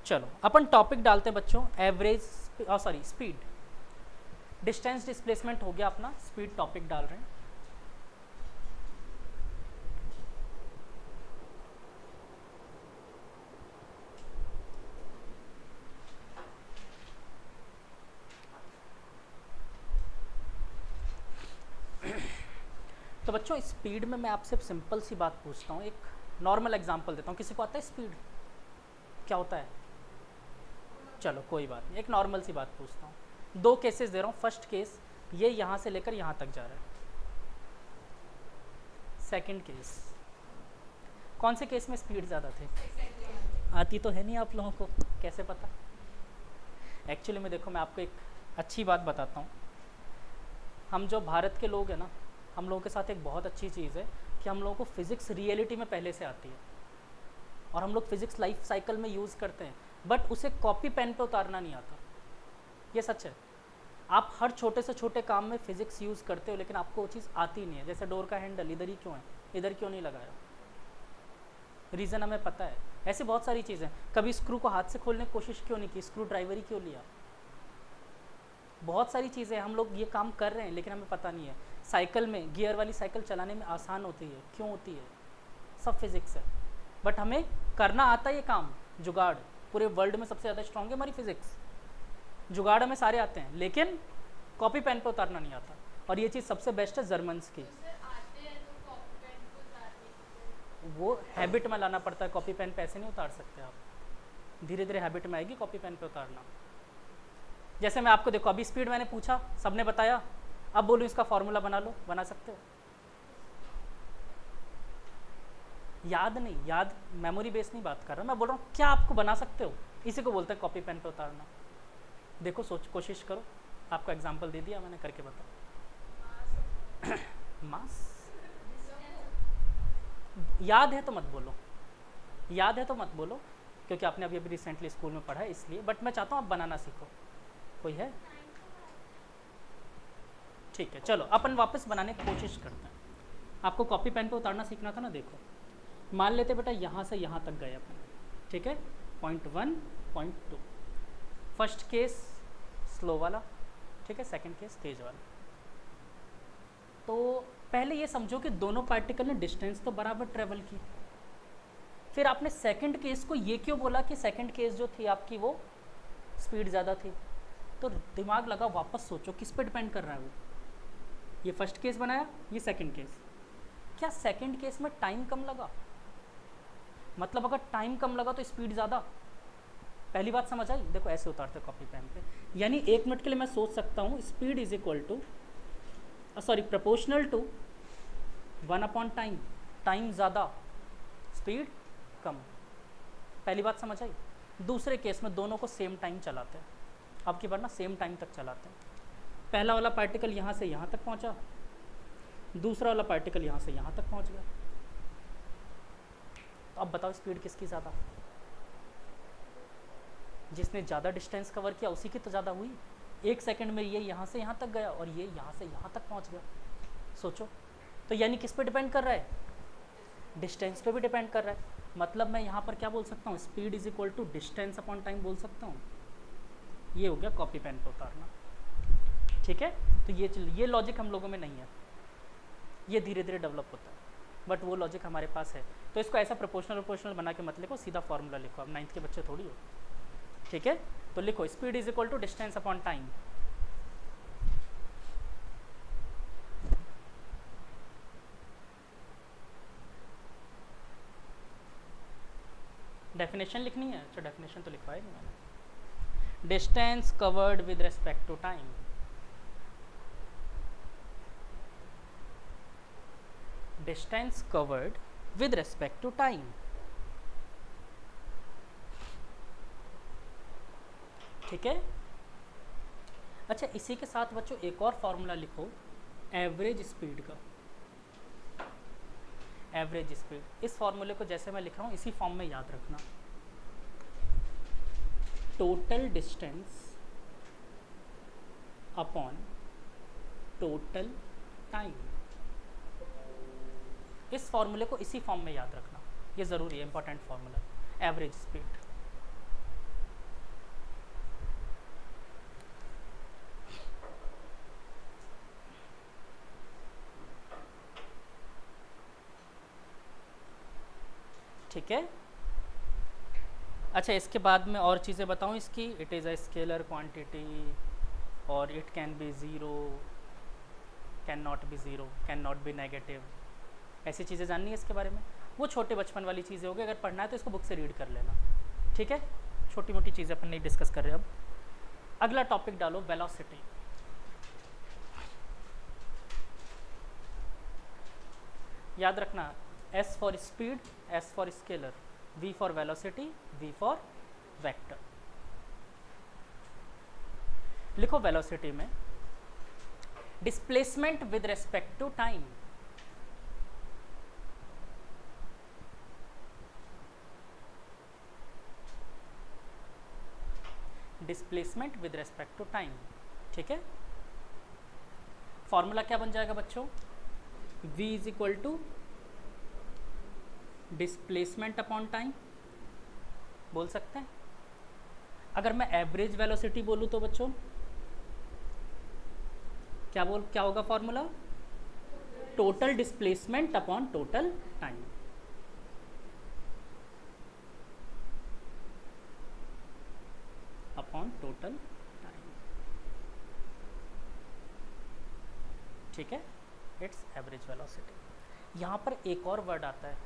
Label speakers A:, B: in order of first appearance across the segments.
A: चलो अपन टॉपिक डालते हैं बच्चों, average sorry speed. Distance displacement हो गया अपना, स्पीड टॉपिक डाल रहे हैं। तो बच्चों स्पीड में मैं आपसे सिंपल सी बात पूछता हूँ, एक नॉर्मल एग्जांपल देता हूँ। किसी को आता है स्पीड क्या होता है? चलो कोई बात नहीं, एक नॉर्मल सी बात पूछता हूँ। दो केसेस दे रहा हूँ। फर्स्ट केस, ये यहाँ से लेकर यहाँ तक जा रहा है। सेकंड केस, कौन से केस में स्पीड ज़्यादा थे? आती तो है नहीं आप लोगों को, कैसे पता? एक्चुअली में देखो, मैं आपको एक अच्छी बात बताता हूँ। हम जो भारत के लोग हैं ना, हम लोगों के साथ एक बहुत अच्छी चीज़ है कि हम लोगों को फिज़िक्स रियलिटी में पहले से आती है और हम लोग फिज़िक्स लाइफ साइकिल में यूज़ करते हैं, बट उसे कॉपी पेन पे उतारना नहीं आता। ये सच है। आप हर छोटे से छोटे काम में फिज़िक्स यूज़ करते हो, लेकिन आपको वो चीज़ आती नहीं है। जैसे डोर का हैंडल इधर ही क्यों है, इधर क्यों नहीं लगाया? रीज़न हमें पता है। ऐसी बहुत सारी चीज़ें, कभी स्क्रू को हाथ से खोलने की कोशिश क्यों नहीं की, स्क्रू ड्राइवर ही क्यों लिया? बहुत सारी चीज़ें हम लोग ये काम कर रहे हैं लेकिन हमें पता नहीं है। साइकिल में गियर वाली साइकिल चलाने में आसान होती है, क्यों होती है? सब फिज़िक्स है, बट हमें करना आता है ये काम। जुगाड़, पूरे वर्ल्ड में सबसे ज़्यादा स्ट्रॉन्ग है हमारी फिज़िक्स। जुगाड़ हमें सारे आते हैं, लेकिन कॉपी पेन पे उतारना नहीं आता। और ये चीज़ सबसे बेस्ट है जर्मन्स की। वो हैबिट में लाना पड़ता है, कॉपी पेन पे ऐसे नहीं उतार सकते आप। धीरे धीरे हैबिट में आएगी कॉपी पेन पे उतारना। जैसे मैं आपको, देखो अभी स्पीड मैंने पूछा, सबने बताया, अब बोलूँ इसका फॉर्मूला बना लो, बना सकते हो? याद नहीं, याद मेमोरी बेस नहीं बात कर रहा मैं, बोल रहा हूँ क्या आपको बना सकते हो? इसी को बोलते हैं कॉपी पेन पे उतारना। देखो सोच, कोशिश करो। आपको एग्जांपल दे दिया मैंने, करके बताओ। मास याद है तो मत बोलो, याद है तो मत बोलो, क्योंकि आपने अभी अभी रिसेंटली स्कूल में पढ़ा है इसलिए। बट मैं चाहता हूँ आप बनाना सीखो। कोई है? ठीक है, चलो अपन वापस बनाने की कोशिश करते हैं। आपको कॉपी पेन पे उतारना सीखना था ना। देखो मान लेते बेटा यहाँ से यहाँ तक गए अपन, ठीक है, point 1 point 2। First case slow वाला, ठीक है, सेकंड केस तेज वाला। तो पहले ये समझो कि दोनों पार्टिकल ने डिस्टेंस तो बराबर ट्रेवल की। फिर आपने सेकंड केस को ये क्यों बोला कि सेकंड केस जो थी आपकी वो स्पीड ज़्यादा थी? तो दिमाग लगा, वापस सोचो किस पे डिपेंड कर रहा है वो। ये फर्स्ट केस बनाया, ये सेकंड केस। क्या सेकंड केस में टाइम कम लगा? मतलब अगर टाइम कम लगा तो स्पीड ज़्यादा। पहली बात समझ आई? देखो ऐसे उतारते कॉपी पेन पे, यानी 1 मिनट के लिए मैं सोच सकता हूँ speed is equal to sorry proportional to 1/टाइम। टाइम ज़्यादा, स्पीड कम। पहली बात समझ आई? दूसरे केस में दोनों को सेम टाइम चलाते हैं, अब की बार ना सेम टाइम तक चलाते हैं। पहला वाला पार्टिकल यहाँ से यहाँ तक पहुँचा, दूसरा वाला पार्टिकल यहाँ से यहाँ तक पहुँच गया। तो अब बताओ स्पीड किसकी ज़्यादा? जिसने ज़्यादा डिस्टेंस कवर किया उसी की तो ज़्यादा हुई। 1 सेकंड में ये यहाँ से यहाँ तक गया और ये यहाँ से यहाँ तक पहुँच गया। सोचो, तो यानी किस पे डिपेंड कर रहा है? डिस्टेंस पे भी डिपेंड कर रहा है। मतलब मैं यहाँ पर क्या बोल सकता हूँ? Speed is equal to distance upon time बोल सकता हूँ। ये हो गया कॉपी पेन पे उतारना, ठीक है। तो ये लॉजिक हम लोगों में नहीं है, ये धीरे धीरे डेवलप होता है, बट वो लॉजिक हमारे पास है। तो इसको ऐसा प्रोपोर्शनल बना के मत लिखो, सीधा फॉर्मूला लिखो। अब 9th के बच्चे थोड़ी हो, ठीक है। तो लिखो speed is equal to distance upon time. Definition लिखनी है? अच्छा डेफिनेशन तो लिखवाई नहीं मैंने। Distance covered with respect to time. Distance covered with respect to time, ठीक है। अच्छा इसी के साथ बच्चों एक और फॉर्मूला लिखो एवरेज स्पीड का। एवरेज स्पीड, इस फॉर्मूले को जैसे मैं लिख रहा हूँ इसी फॉर्म में याद रखना। Total distance upon total time. इस फॉर्मूले को इसी फॉर्म में याद रखना, ये ज़रूरी है, इंपॉर्टेंट फॉर्मूला। एवरेज स्पीड, ठीक है। अच्छा, इसके बाद में और चीज़ें बताऊँ इसकी, it is a scalar quantity और it can be zero, can not be zero, can not be negative, ऐसी चीज़ें जाननी है इसके बारे में। वो छोटे बचपन वाली चीज़ें होगी, अगर पढ़ना है तो इसको बुक से रीड कर लेना, ठीक है। छोटी मोटी चीज़ें अपन नहीं डिस्कस कर रहे अब। अगला टॉपिक डालो, वेलोसिटी। याद रखना, S for speed, S for scalar, V for velocity, V for vector. लिखो वेलोसिटी में displacement with respect to time. Displacement with respect to time, ठीक है। फॉर्मूला क्या बन जाएगा बच्चों? v is equal to displacement upon time, बोल सकते हैं। अगर मैं एवरेज वेलोसिटी बोलूँ तो बच्चों क्या होगा formula? Total displacement upon total time. Upon total time, ठीक है। It's average velocity. यहाँ पर एक और वर्ड आता है,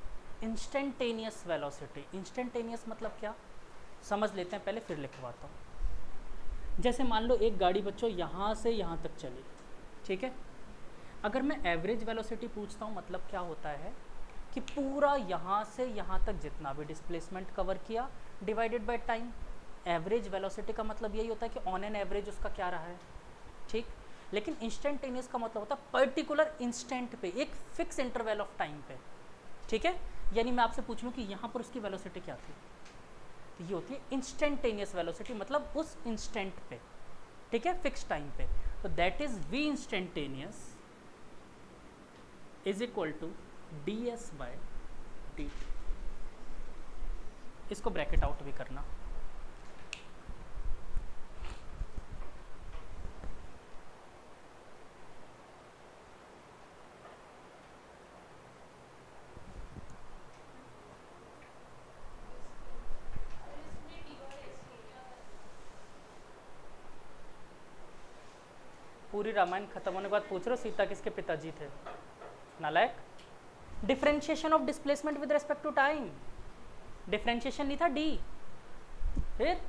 A: इंस्टेंटेनियस वेलोसिटी। इंस्टेंटेनियस मतलब क्या, समझ लेते हैं पहले, फिर लिखवाता हूँ। जैसे मान लो एक गाड़ी बच्चों यहाँ से यहाँ तक चली, ठीक है। अगर मैं एवरेज वेलोसिटी पूछता हूँ, मतलब क्या होता है कि पूरा यहाँ से यहाँ तक जितना भी डिस्प्लेसमेंट कवर किया divided by time. Average velocity का मतलब यही होता है कि ऑन एन एवरेज उसका क्या रहा है, ठीक। लेकिन इंस्टेंटेनियस का मतलब होता है पर्टिकुलर इंस्टेंट पे, एक फिक्स इंटरवल ऑफ टाइम पे, ठीक है। यानी मैं आपसे पूछ लूँ कि यहाँ पर उसकी वेलोसिटी क्या थी, तो ये होती है इंस्टेंटेनियस वेलोसिटी, मतलब उस इंस्टेंट पे, ठीक है, फिक्स टाइम पे। तो that is v instantaneous is equal to ds by dt। इसको ब्रैकेट आउट भी करना। पूरी रामायण खत्म होने के बाद पूछ रहे हो सीता किसके पिताजी थे, नालायक। Differentiation of displacement with respect to time, differentiation नहीं था डी, फिर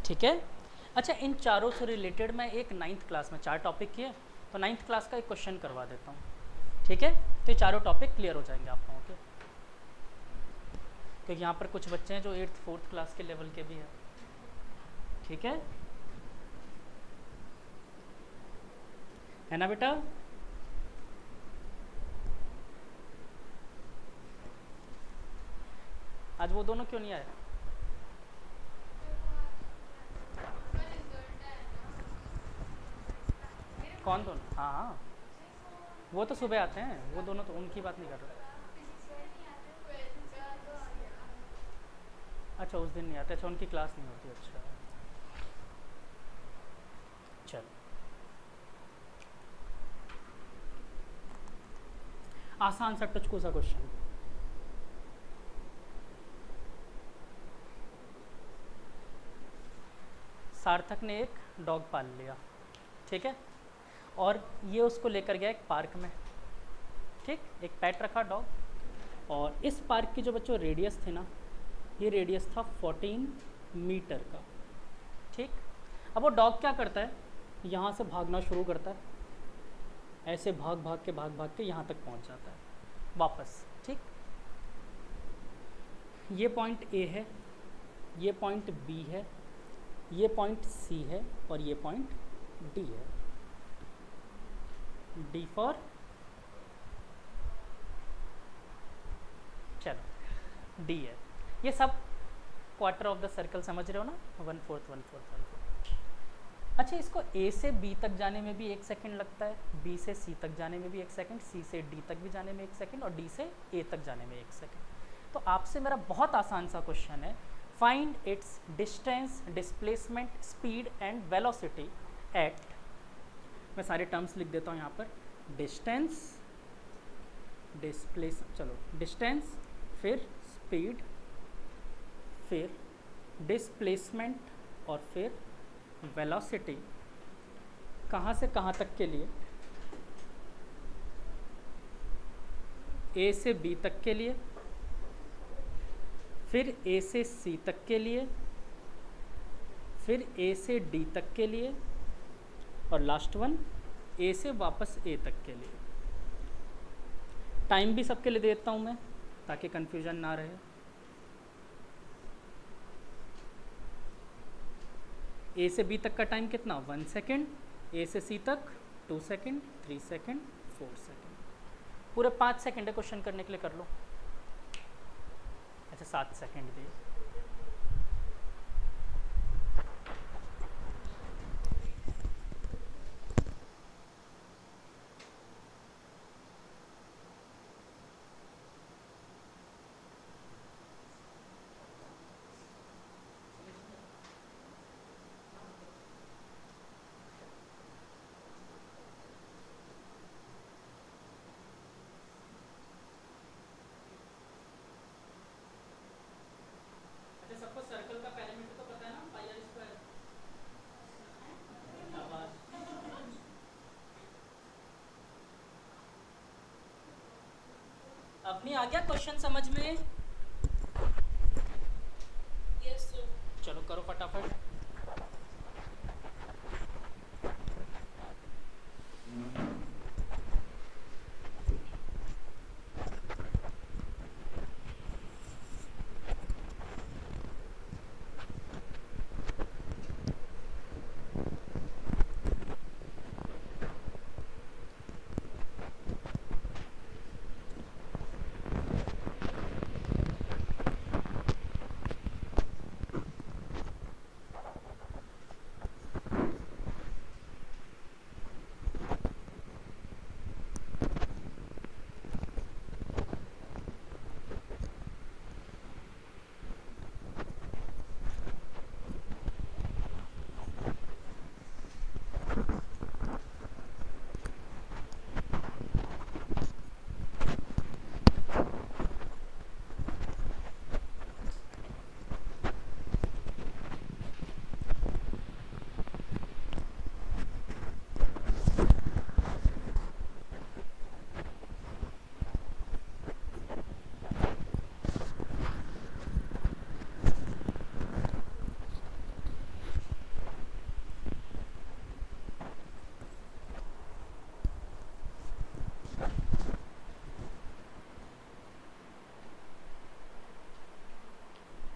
A: ठीक है। अच्छा, इन चारों से रिलेटेड मैं एक 9th क्लास में 4 टॉपिक किए, तो 9th क्लास का एक क्वेश्चन करवा देता हूँ, ठीक है। तो ये चारों टॉपिक क्लियर हो जाएंगे आप लोगों के, क्योंकि यहाँ पर कुछ बच्चे हैं जो 8th 4th क्लास के लेवल के भी हैं, ठीक है ना बेटा। आज वो दोनों क्यों नहीं आए? कौन दोनों? हाँ हाँ, वो तो सुबह आते हैं, वो दोनों तो, उनकी बात नहीं कर रहा। अच्छा, उस दिन नहीं आते, अच्छा उनकी क्लास नहीं होती, अच्छा चल। आसान सा टचको सा क्वेश्चन। सार्थक ने एक डॉग पाल लिया, ठीक है, और ये उसको लेकर गया एक पार्क में, ठीक, एक पेट रखा डॉग। और इस पार्क की जो बच्चों रेडियस थी ना, ये रेडियस था 14 मीटर का, ठीक। अब वो डॉग क्या करता है, यहाँ से भागना शुरू करता है, ऐसे भाग भाग के यहाँ तक पहुँच जाता है वापस, ठीक। ये पॉइंट A है, ये पॉइंट B है, ये पॉइंट C है, और ये पॉइंट D है। D फॉर, चलो D है। ये सब क्वार्टर ऑफ द सर्कल समझ रहे हो ना, 1/4 1/4 1/4। अच्छा, इसको ए से बी तक जाने में भी 1 सेकंड लगता है, बी से सी तक जाने में भी 1 सेकंड, सी से डी तक भी जाने में 1 सेकंड, और डी से ए तक जाने में 1 सेकंड। तो आपसे मेरा बहुत आसान सा क्वेश्चन है, find its distance, displacement, speed and velocity at, मैं सारे टर्म्स लिख देता हूँ यहाँ पर, डिस्टेंस, चलो डिस्टेंस, फिर स्पीड, फिर डिस्प्लेसमेंट, और फिर वेलोसिटी, कहाँ से कहाँ तक के लिए, ए से बी तक के लिए, फिर ए से सी तक के लिए, फिर ए से डी तक के लिए, और लास्ट वन ए से वापस ए तक के लिए। टाइम भी सबके लिए देता हूँ मैं ताकि कंफ्यूजन ना रहे। ए से बी तक का टाइम कितना, 1 सेकेंड, ए से सी तक 2 सेकेंड, 3 सेकेंड, 4 सेकेंड, पूरे 5 सेकेंड है क्वेश्चन करने के लिए, कर लो। अच्छा 7 सेकेंड दिए। सबको सर्कल का पेरीमीटर तो पता है ना, पाई आर स्क्वायर। अब नहीं आ गया क्वेश्चन समझ में?
B: Yes sir.
A: चलो करो फटाफट।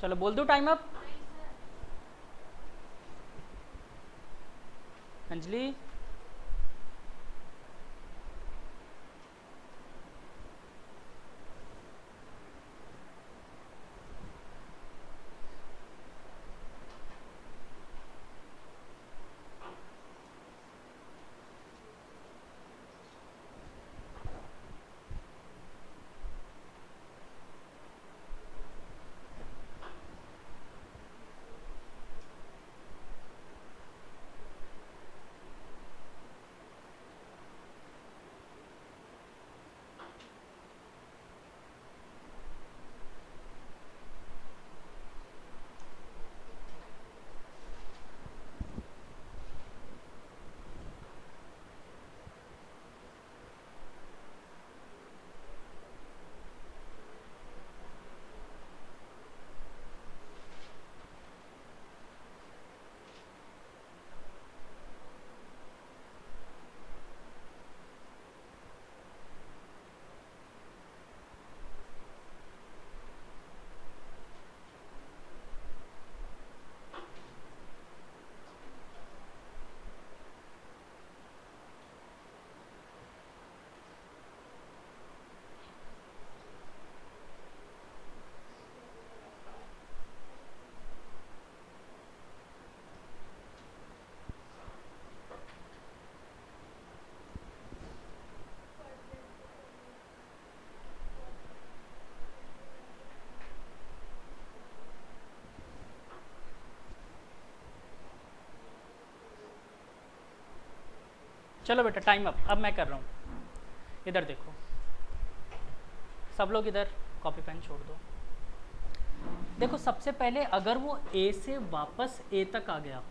A: चलो बोल दो टाइम अप। अंजलि चलो बेटा टाइम अप, अब मैं कर रहा हूँ। इधर देखो सब लोग, इधर कॉपी पेन छोड़ दो। देखो सबसे पहले अगर वो ए से वापस ए तक आ गया,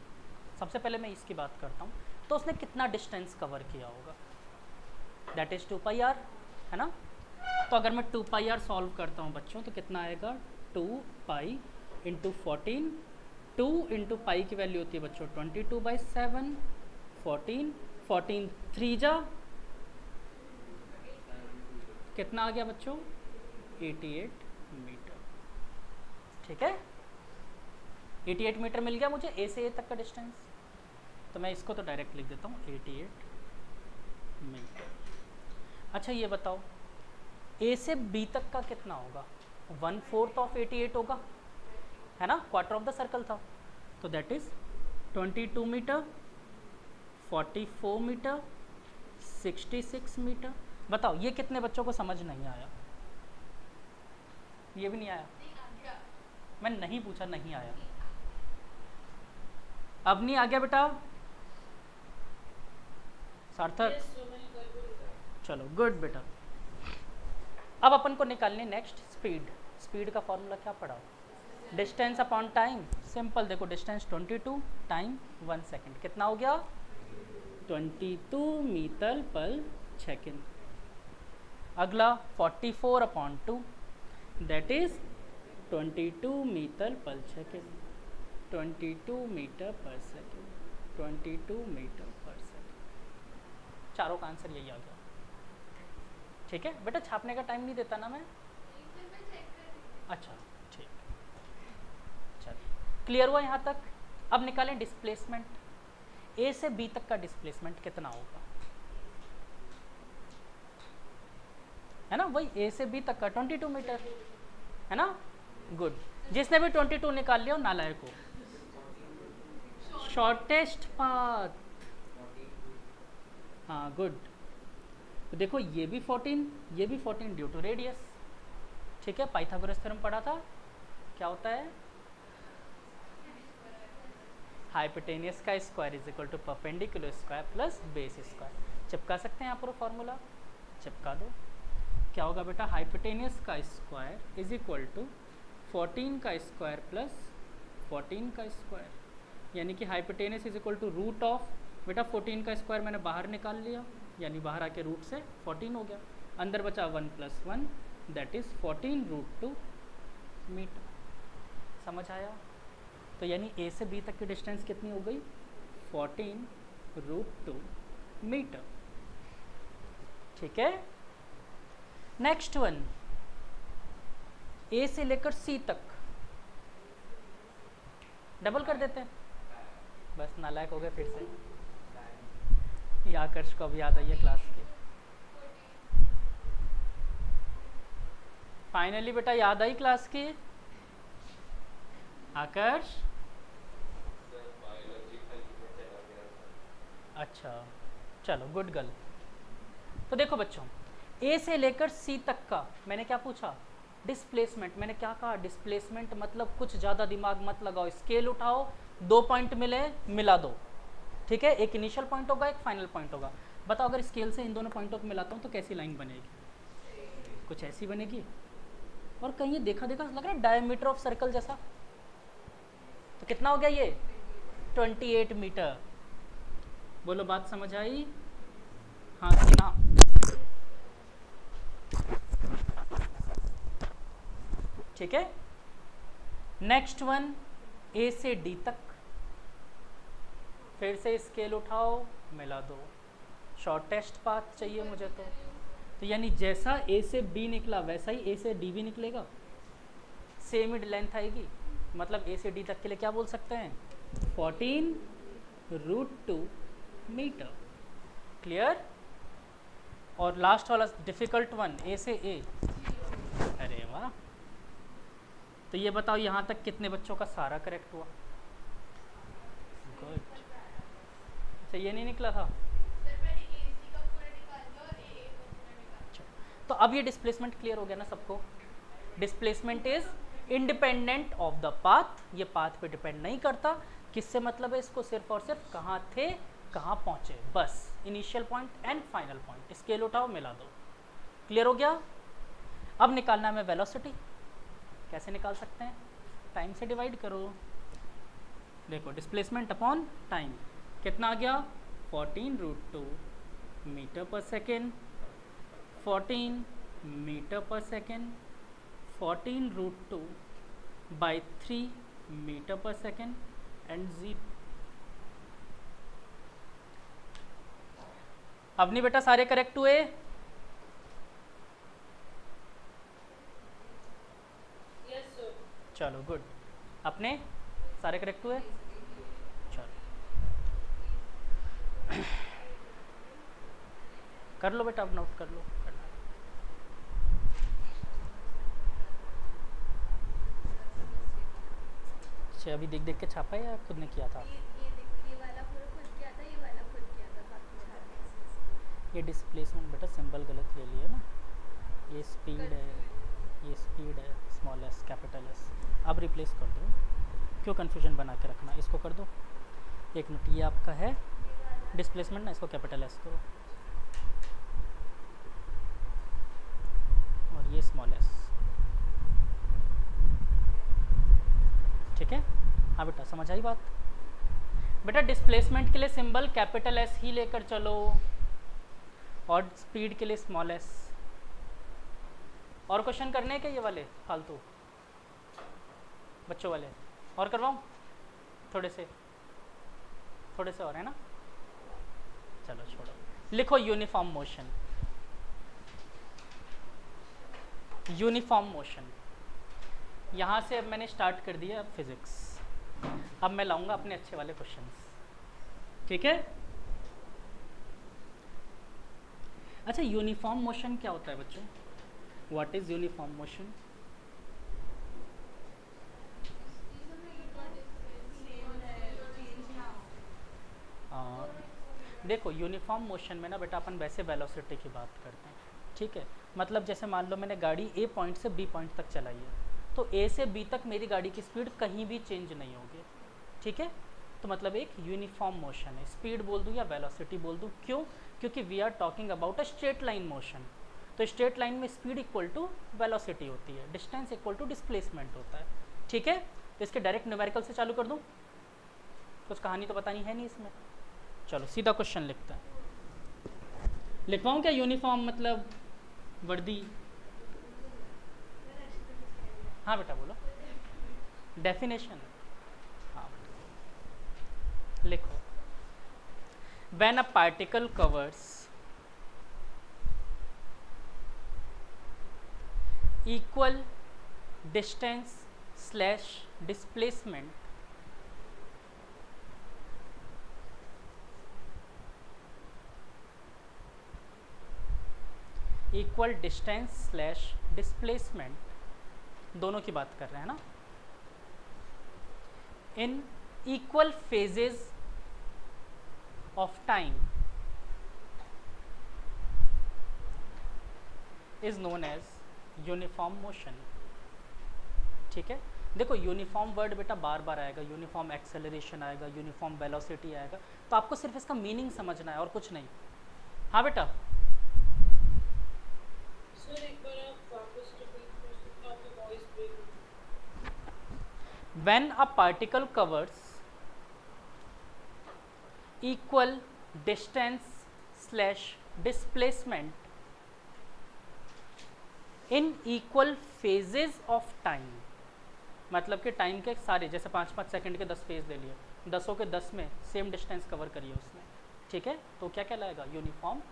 A: सबसे पहले मैं इसकी बात करता हूँ, तो उसने कितना डिस्टेंस कवर किया होगा, दैट इज 2 पाई आर, है ना। तो अगर मैं 2 पाई आर सॉल्व करता हूँ बच्चों, तो कितना आएगा, 2 पाई इंटू 14, 2 इंटू पाई की वैल्यू होती है बच्चों 22/7, 14, 14 3 जा, कितना आ गया बच्चों, 88 मीटर। ठीक है, 88 मीटर मिल गया मुझे ए से ए तक का डिस्टेंस। तो मैं इसको तो डायरेक्ट लिख देता हूँ 88 मीटर। अच्छा ये बताओ ए से बी तक का कितना होगा, 1/4 ऑफ 88 होगा, है ना, क्वार्टर ऑफ द सर्कल था। तो that is 22 metre, 44 metre, 66 metre. बताओ ये कितने बच्चों को समझ नहीं आया, ये भी नहीं आया, मैं नहीं पूछा, नहीं आया, अब नहीं आ गया बेटा सार्थक, चलो गुड बेटा। अब अपन को निकालने नेक्स्ट स्पीड। स्पीड का फॉर्मूला क्या पढ़ा, डिस्टेंस अपॉन टाइम, सिंपल। देखो डिस्टेंस 22, टाइम 1 सेकेंड, कितना हो गया, 22 मीटर पर सेकेंड। अगला 44/2, दैट इज 22 मीटर पर सेकेंड, 22 मीटर पर सेकेंड, 22 मीटर पर सेकेंड। चारों का आंसर यही आ गया। ठीक है बेटा, छापने का टाइम नहीं देता ना मैं, अच्छा ठीक, चलिए क्लियर हुआ यहाँ तक। अब निकालें डिस्प्लेसमेंट। ए से बी तक का डिस्प्लेसमेंट कितना होगा, है ना, वही ए से बी तक का 22 मीटर, है ना, गुड। जिसने भी 22 निकाल लिया नालायक हो। शॉर्टेस्ट पाथ, हाँ गुड। तो देखो ये भी 14, ये भी 14 ड्यू टू रेडियस। ठीक है, पाइथागोरस थ्योरम पढ़ा था, क्या होता है, हाइपोटेनियस का square is equal to perpendicular square plus base square. चिपका सकते हैं यहाँ पूरा फॉर्मूला, चिपका दो। क्या होगा बेटा, हाइपोटेनियस का स्क्वायर इज इक्वल टू 14 का स्क्वायर प्लस 14 का स्क्वायर, यानी कि hypotenuse is equal to root of, बेटा 14 का स्क्वायर मैंने बाहर निकाल लिया, यानी बाहर आके रूट से 14 हो गया, अंदर बचा 1 + 1, दैट इज 14√2 मीटर। समझ आया। तो यानी ए से बी तक की डिस्टेंस कितनी हो गई, 14√2 मीटर। ठीक है, नेक्स्ट वन, ए से लेकर सी तक डबल कर देते हैं, बस नालायक हो गए फिर से। ये आकर्ष को अब याद आई है क्लास की, फाइनली बेटा याद आई क्लास की, आकर्ष। अच्छा चलो गुड गर्ल। तो देखो बच्चों, ए से लेकर सी तक का मैंने क्या पूछा, डिस्प्लेसमेंट। मैंने क्या कहा, डिस्प्लेसमेंट मतलब कुछ ज़्यादा दिमाग मत लगाओ, स्केल उठाओ, 2 पॉइंट मिले मिला दो। ठीक है, एक इनिशियल पॉइंट होगा, एक फाइनल पॉइंट होगा। बताओ अगर स्केल से इन दोनों पॉइंटों को मिलाता हूँ तो कैसी लाइन बनेगी, कुछ ऐसी बनेगी। और कहीं ये देखा देखा लग रहा है डायमीटर ऑफ सर्कल जैसा। तो कितना हो गया ये, 28 मीटर। बोलो बात समझ आई, हाँ कि ना। ठीक है, नेक्स्ट वन, ए से डी तक, फिर से स्केल उठाओ मिला दो, शॉर्टेस्ट पाथ चाहिए मुझे। तो यानी जैसा ए से बी निकला वैसा ही ए से डी भी निकलेगा, सेम ही लेंथ आएगी। मतलब ए से डी तक के लिए क्या बोल सकते हैं, 14√2 मीटर। क्लियर। और लास्ट वाला डिफिकल्ट वन, ए से ए, अरे वाह। तो ये बताओ यहाँ तक कितने बच्चों का सारा करेक्ट हुआ, गुड। अच्छा ये नहीं निकला था, तो अब ये डिस्प्लेसमेंट क्लियर हो गया ना सबको। Displacement is independent of the path, ये पाथ पे डिपेंड नहीं करता। किससे मतलब है इसको, सिर्फ और सिर्फ कहाँ थे कहाँ पहुँचे, बस initial point and final point, scale उठाओ मिला दो। क्लियर हो गया। अब निकालना है वेलोसिटी। कैसे निकाल सकते हैं, टाइम से डिवाइड करो। देखो डिस्प्लेसमेंट अपॉन टाइम कितना आ गया, 14√2 मीटर पर सेकेंड, 14 मीटर पर सेकेंड, 14√2 बाई 3 मीटर पर सेकेंड एंड 0। अब नहीं बेटा सारे करेक्ट हुए, चलो गुड, अपने सारे करेक्ट हुए। चलो कर लो बेटा, अब नोट कर लो करना। अच्छा अभी देख देख के छापा है या खुद ने किया था?
B: ये वाला पूरा खुद किया था, ये वाला खुद किया था, बाकी
A: ये डिस्प्लेसमेंट बेटा सिंबल गलत ले लिया ना, ये स्पीड है, ये स्पीड है, स्मॉल एस कैपिटल एस। अब रिप्लेस कर दो, क्यों कन्फ्यूजन बना के रखना, इसको कर दो। एक मिनट, ये आपका है डिस्प्लेसमेंट ना, इसको कैपिटल एस करो और ये स्मॉल एस, ठीक है। हाँ बेटा समझ आई बात। बेटा डिस्प्लेसमेंट के लिए सिंबल कैपिटल एस ही लेकर चलो और स्पीड के लिए स्मॉल एस। और क्वेश्चन करने के ये वाले फालतू बच्चों वाले और करवाऊँ, थोड़े से और है ना, चलो छोड़ो। लिखो यूनिफॉर्म मोशन, यूनिफॉर्म मोशन। यहाँ से अब मैंने स्टार्ट कर दिया फिजिक्स, अब मैं लाऊंगा अपने अच्छे वाले क्वेश्चंस, ठीक है। अच्छा यूनिफॉर्म मोशन क्या होता है बच्चों, व्हाट इज यूनिफॉर्म मोशन? देखो यूनिफॉर्म मोशन में ना बेटा अपन वैसे वेलोसिटी की बात करते हैं, ठीक है। मतलब जैसे मान लो मैंने गाड़ी ए पॉइंट से बी पॉइंट तक चलाई है, तो ए से बी तक मेरी गाड़ी की स्पीड कहीं भी चेंज नहीं होगी, ठीक है। तो मतलब एक यूनिफॉर्म मोशन है, स्पीड बोल दूँ या वेलोसिटी बोल दूँ, क्यों? क्योंकि we are talking about a straight line motion. तो स्ट्रेट लाइन में स्पीड इक्वल टू वेलोसिटी होती है, डिस्टेंस इक्वल टू डिस्प्लेसमेंट होता है, ठीक है। तो इसके डायरेक्ट न्यूमेरिकल से चालू कर दूँ, कुछ कहानी तो बतानी है नहीं इसमें। चलो सीधा क्वेश्चन लिखते हैं, लिखवाऊँ क्या यूनिफॉर्म मतलब वर्दी? हाँ बेटा बोलो, डेफिनेशन। हाँ लिखो, when a particle covers equal distance slash displacement equal distance slash displacement, दोनों की बात कर रहे हैं ना, in equal phases of time is known as uniform motion, ठीक है। देखो यूनिफॉर्म वर्ड बेटा बार बार आएगा, यूनिफॉर्म एक्सेलरेशन आएगा, यूनिफॉर्म वेलोसिटी आएगा, तो आपको सिर्फ इसका मीनिंग समझना है और कुछ नहीं। हाँ बेटा
C: सर एक बार आप वापस रिपीट कर सकते हैं, आपकी वॉइस ब्रेक हो रही है।
A: when a particle covers equal distance slash displacement in equal phases of time, मतलब कि टाइम के सारे जैसे 5-5 सेकंड के 10 फेज ले लिए, 10 के 10 में सेम डिस्टेंस कवर करिए उसमें, ठीक है। तो क्या कहलाएगा, यूनिफॉर्म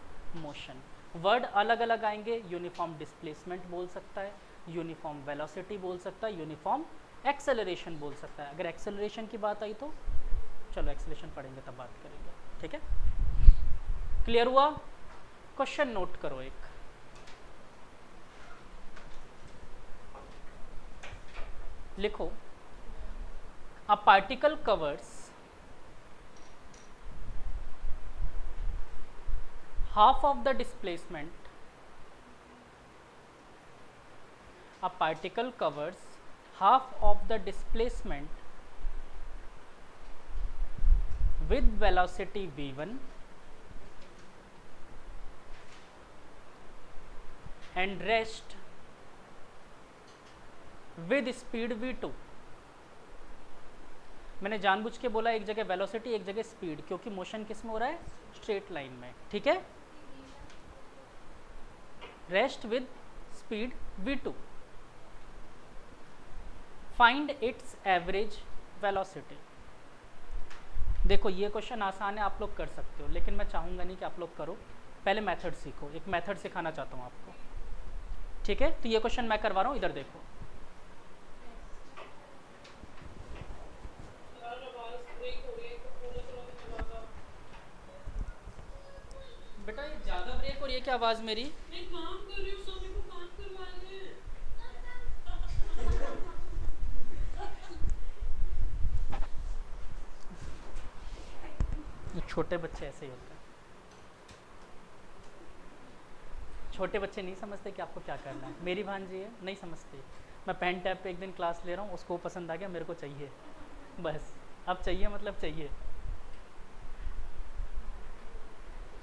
A: मोशन। वर्ड अलग अलग आएंगे, यूनिफॉर्म डिस्प्लेसमेंट बोल सकता है, यूनिफॉर्म वेलोसिटी बोल सकता है, यूनिफॉर्म एक्सेलरेशन बोल सकता है। अगर एक्सेलरेशन की बात आई तो चलो एक्सेलरेशन पढ़ेंगे तब बात करेंगे, ठीक है। क्लियर हुआ? क्वेश्चन नोट करो एक, लिखो, अ particle covers half of the displacement, a particle covers half of the displacement with velocity v1 and rest with speed v2। मैंने जानबूझ के बोला एक जगह वेलोसिटी एक जगह स्पीड, क्योंकि मोशन किस में हो रहा है, स्ट्रेट लाइन में, ठीक है। Rest with speed v2, find its average velocity. देखो ये क्वेश्चन आसान है, आप लोग कर सकते हो, लेकिन मैं चाहूँगा नहीं कि आप लोग करो, पहले मेथड सीखो। एक मेथड सिखाना चाहता हूँ आपको, ठीक है। तो ये क्वेश्चन मैं करवा रहा हूँ, इधर देखो। बेटा ये ज़्यादा ब्रेक हो रही है क्या आवाज़ मेरी?
C: मैं काम कर रही हूँ, सभी को काम करवा रहे हैं।
A: छोटे बच्चे ऐसे ही होते हैं, छोटे बच्चे नहीं समझते कि आपको क्या करना है। मेरी भांजी है, नहीं समझती। मैं पेन टैब पे एक दिन क्लास ले रहा हूँ, उसको पसंद आ गया, मेरे को चाहिए, बस अब चाहिए मतलब चाहिए।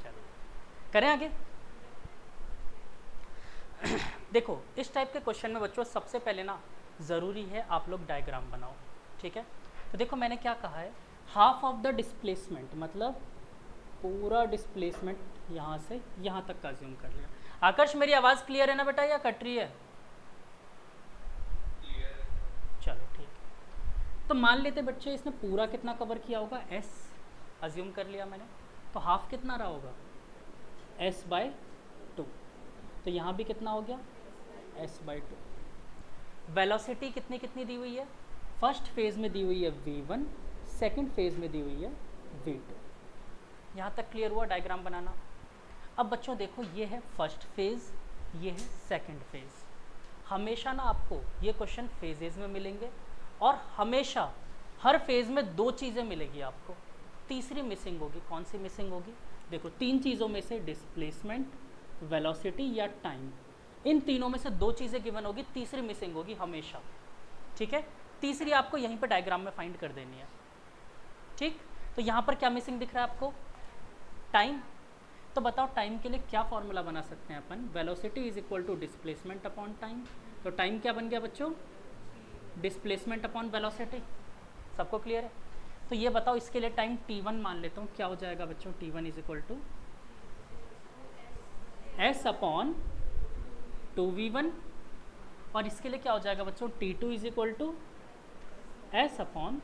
A: चलो करें आगे। देखो इस टाइप के क्वेश्चन में बच्चों सबसे पहले ना ज़रूरी है आप लोग डायग्राम बनाओ, ठीक है। तो देखो मैंने क्या कहा है, हाफ ऑफ द डिस्प्लेसमेंट, मतलब पूरा डिस्प्लेसमेंट यहाँ से यहाँ तक का अज्यूम कर लिया। आकर्ष मेरी आवाज़ क्लियर है ना बेटा, या कट रही है? चलो ठीक है। तो मान लेते बच्चे इसने पूरा कितना कवर किया होगा, s अज्यूम कर लिया मैंने, तो हाफ कितना रहा होगा, s/2। तो यहाँ भी कितना हो गया, s/2। वेलोसिटी कितनी कितनी दी हुई है, फर्स्ट फेज में दी हुई है v1, सेकंड फेज में दी हुई है v2। यहाँ तक क्लियर हुआ डायग्राम बनाना। अब बच्चों देखो ये है फर्स्ट फेज, ये है सेकंड फेज। हमेशा ना आपको ये क्वेश्चन फेजेस में मिलेंगे, और हमेशा हर फेज में दो चीज़ें मिलेगी आपको, तीसरी मिसिंग होगी। कौन सी मिसिंग होगी, देखो तीन चीज़ों में से डिस्प्लेसमेंट, वेलोसिटी या टाइम, इन तीनों में से दो चीज़ें गिवन होगी, तीसरी मिसिंग होगी हमेशा, ठीक है। तीसरी आपको यहीं पर डायग्राम में फाइंड कर देनी है, ठीक। तो यहाँ पर क्या मिसिंग दिख रहा है आपको, टाइम। तो बताओ टाइम के लिए क्या फॉर्मूला बना सकते हैं अपन, velocity is equal to displacement upon time. तो टाइम क्या बन गया बच्चों, डिस्प्लेसमेंट अपॉन वेलोसिटी। सबको क्लियर है? तो ये बताओ इसके लिए टाइम t1 मान लेता हूँ, क्या हो जाएगा बच्चों, t1 is equal to s upon 2v1, और इसके लिए क्या हो जाएगा बच्चों, t2 is equal to s upon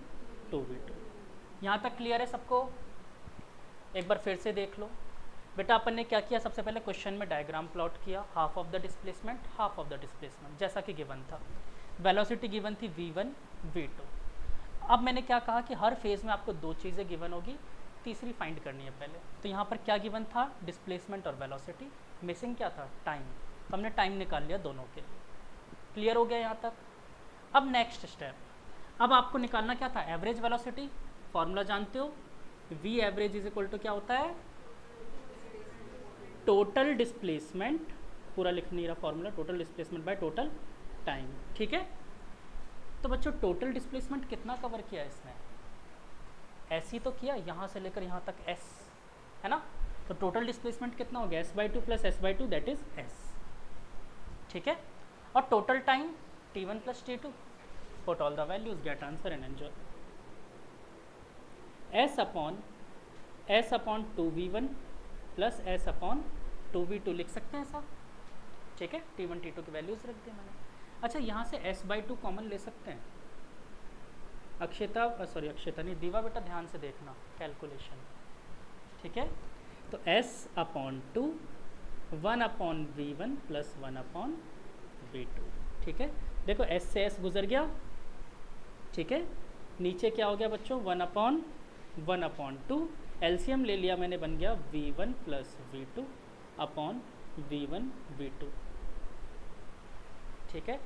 A: 2v2। यहाँ तक क्लियर है सबको? एक बार फिर से देख लो बेटा, अपन ने क्या किया, सबसे पहले क्वेश्चन में डायग्राम प्लॉट किया, half of the displacement, half of the displacement, जैसा कि गिवन था। वेलोसिटी गिवन थी v1 v2। अब मैंने क्या कहा कि हर फेज में आपको दो चीज़ें गिवन होगी, तीसरी फाइंड करनी है पहले। तो यहाँ पर क्या गिवन था, डिस्प्लेसमेंट और वेलोसिटी, मिसिंग क्या था, टाइम। तो हमने टाइम निकाल लिया दोनों के लिए। क्लियर हो गया यहाँ तक? अब नेक्स्ट स्टेप, अब आपको निकालना क्या था, एवरेज वेलोसिटी। फॉर्मूला जानते हो, v average is equal to क्या होता है, टोटल डिस्प्लेसमेंट, पूरा लिख नहीं रहा formula, total displacement by total time, ठीक है। तो बच्चों टोटल डिस्प्लेसमेंट कितना कवर किया इसने, ऐसी तो किया, यहाँ से लेकर यहाँ तक s है ना। तो टोटल डिस्प्लेसमेंट कितना हो गया, s/2 plus s/2 that is s, ठीक है। और total time t1 plus t2, put all the values, get answer and enjoy. s upon 2v1 plus s upon 2v2 लिख सकते हैं ऐसा, ठीक है। t1 t2 की वैल्यूज रख दी मैंने। अच्छा यहाँ से s/2 कॉमन ले सकते हैं, अक्षता नहीं, दीवा बेटा ध्यान से देखना कैलकुलेशन, ठीक है। तो s upon 2 1 upon v1 plus 1 upon v2, ठीक है। देखो s से s गुजर गया, ठीक है। नीचे क्या हो गया बच्चों, 1 अपॉन 2, एलसीएम ले लिया मैंने, बन गया v1 plus v2 upon v1 v2, ठीक है।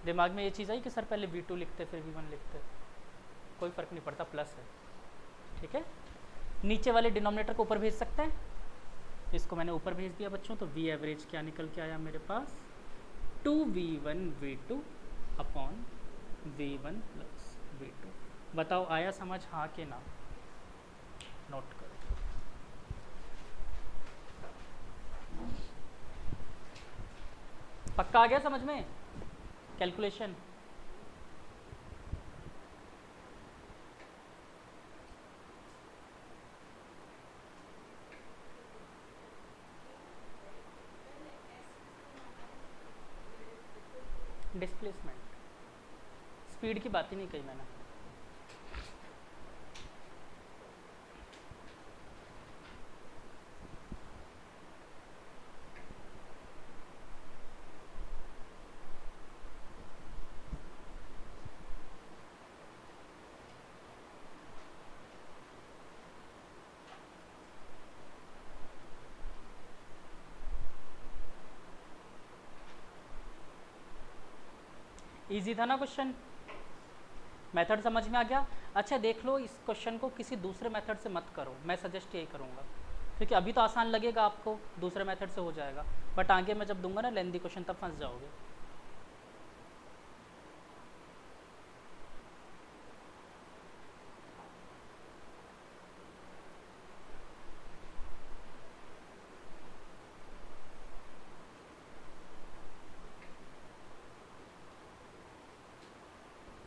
A: दिमाग में ये चीज़ आई कि सर पहले v2 लिखते फिर v1 लिखते, कोई फ़र्क नहीं पड़ता, प्लस है, ठीक है। नीचे वाले डिनोमिनेटर को ऊपर भेज सकते हैं, इसको मैंने ऊपर भेज दिया बच्चों। तो v एवरेज क्या निकल के आया मेरे पास, 2v1 v2 upon v1 plus v2। बताओ आया समझ, हाँ कि ना? नोट करो। पक्का आ गया समझ में कैलकुलेशन? डिस्प्लेसमेंट, स्पीड की बात ही नहीं कही मैंने। इजी था ना क्वेश्चन? मेथड समझ में आ गया? अच्छा देख लो, इस क्वेश्चन को किसी दूसरे मेथड से मत करो, मैं सजेस्ट यही करूँगा, क्योंकि अभी तो आसान लगेगा आपको, दूसरे मेथड से हो जाएगा, बट आगे मैं जब दूंगा ना लेंदी क्वेश्चन तब फंस जाओगे।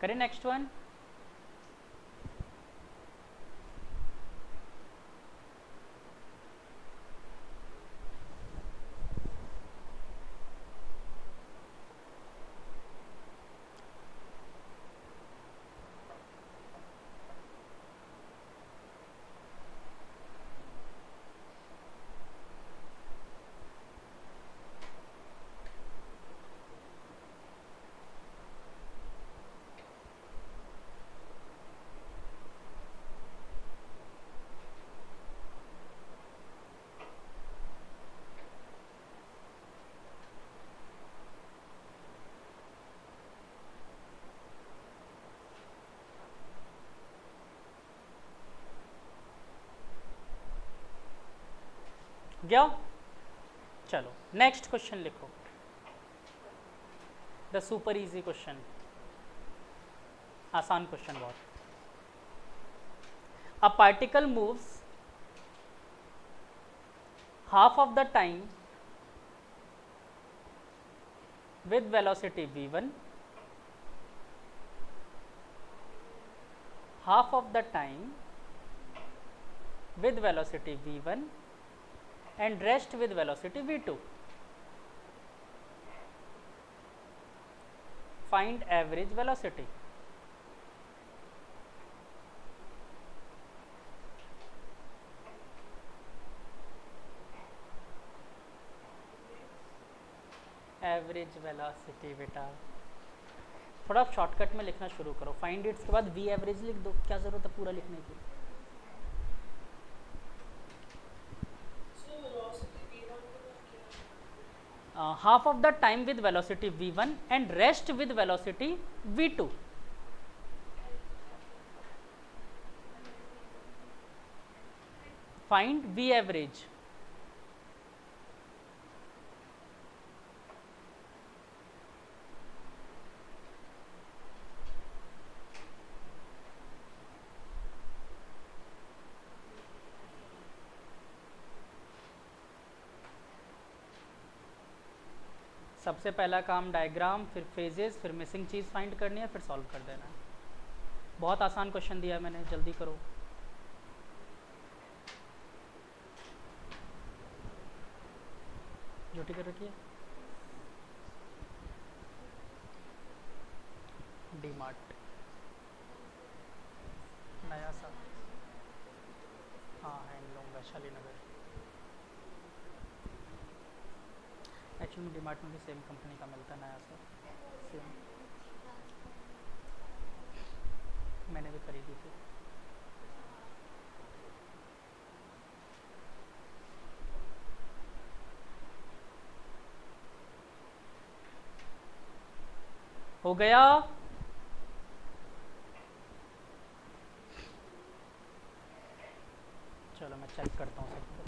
A: करें नेक्स्ट वन। गया? चलो नेक्स्ट क्वेश्चन लिखो, द सुपर इजी क्वेश्चन, आसान क्वेश्चन बहुत। A particle moves half of the time with velocity v1, half of the time with velocity v1 and rest with velocity v2. Find average velocity. Average velocity बेटा, थोड़ा shortcut में लिखना शुरू करो, find its के बाद V average लिख दो, क्या जरूरत है पूरा लिखने की। Half of the time with velocity v1 and rest with velocity v2। Find V average. सबसे पहला काम डायग्राम, फिर फेजेस, फिर मिसिंग चीज़ फाइंड करनी है, फिर सॉल्व कर देना है। बहुत आसान क्वेश्चन दिया है मैंने, जल्दी करो। झूठी कर रखी है। डी मार्ट नया सा, हाँ हैंडलूम वैशाली नगर। एक्चुअली डी मार्ट में भी सेम कंपनी का मिलता है नया सा, सेम मैंने भी खरीदी थी। हो गया? चलो मैं चेक करता हूँ सबको।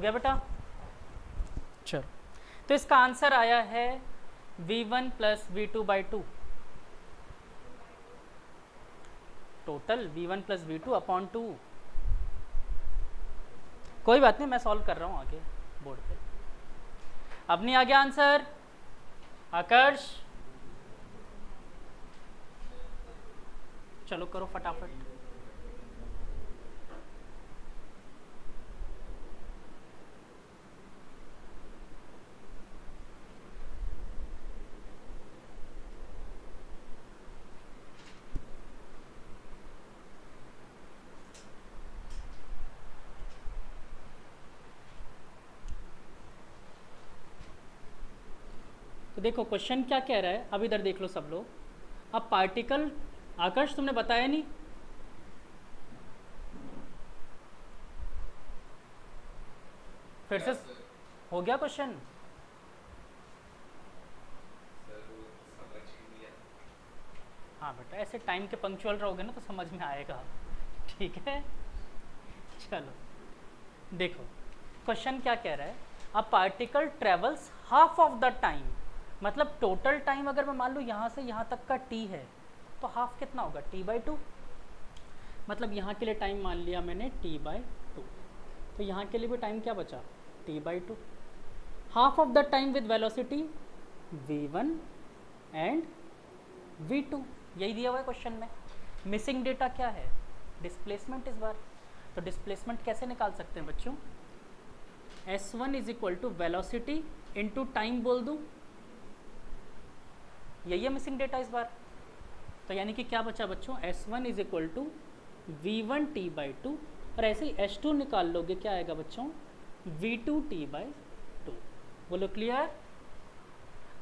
A: गया बेटा? चलो, तो इसका आंसर आया है v1 plus v2 by 2, total v1 plus v2 upon 2। कोई बात नहीं, मैं सॉल्व कर रहा हूँ आगे बोर्ड पे। अब नहीं आ गया आंसर? आकर्ष चलो करो फटाफट। तो देखो क्वेश्चन क्या कह रहा है, अब इधर देख लो सब लोग। अब पार्टिकल, आकर्ष तुमने बताया नहीं, फिर से हो गया क्वेश्चन? हाँ बेटा, ऐसे टाइम के पंक्चुअल रहोगे ना तो समझ में आएगा, ठीक है? चलो देखो क्वेश्चन क्या कह रहा है, a particle travels half of the time, मतलब टोटल टाइम अगर मैं मान लूँ यहाँ से यहाँ तक का t है तो हाफ कितना होगा, t बाई 2। मतलब यहाँ के लिए टाइम मान लिया मैंने t बाई 2, तो यहाँ के लिए भी टाइम क्या बचा, t by 2। Half of the time with velocity v1 and v2, यही दिया हुआ है क्वेश्चन में। मिसिंग डेटा क्या है, डिस्प्लेसमेंट इस बार। तो डिस्प्लेसमेंट कैसे निकाल सकते हैं बच्चों, s1 is equal to velocity into time बोल दूँ, यही है मिसिंग डेटा इस बार। तो यानी कि क्या बचा बच्चों, s1 is equal to v1 t by 2, और ऐसे ही s2 निकाल लोगे, क्या आएगा बच्चों, v2 t बाई 2। बोलो क्लियर?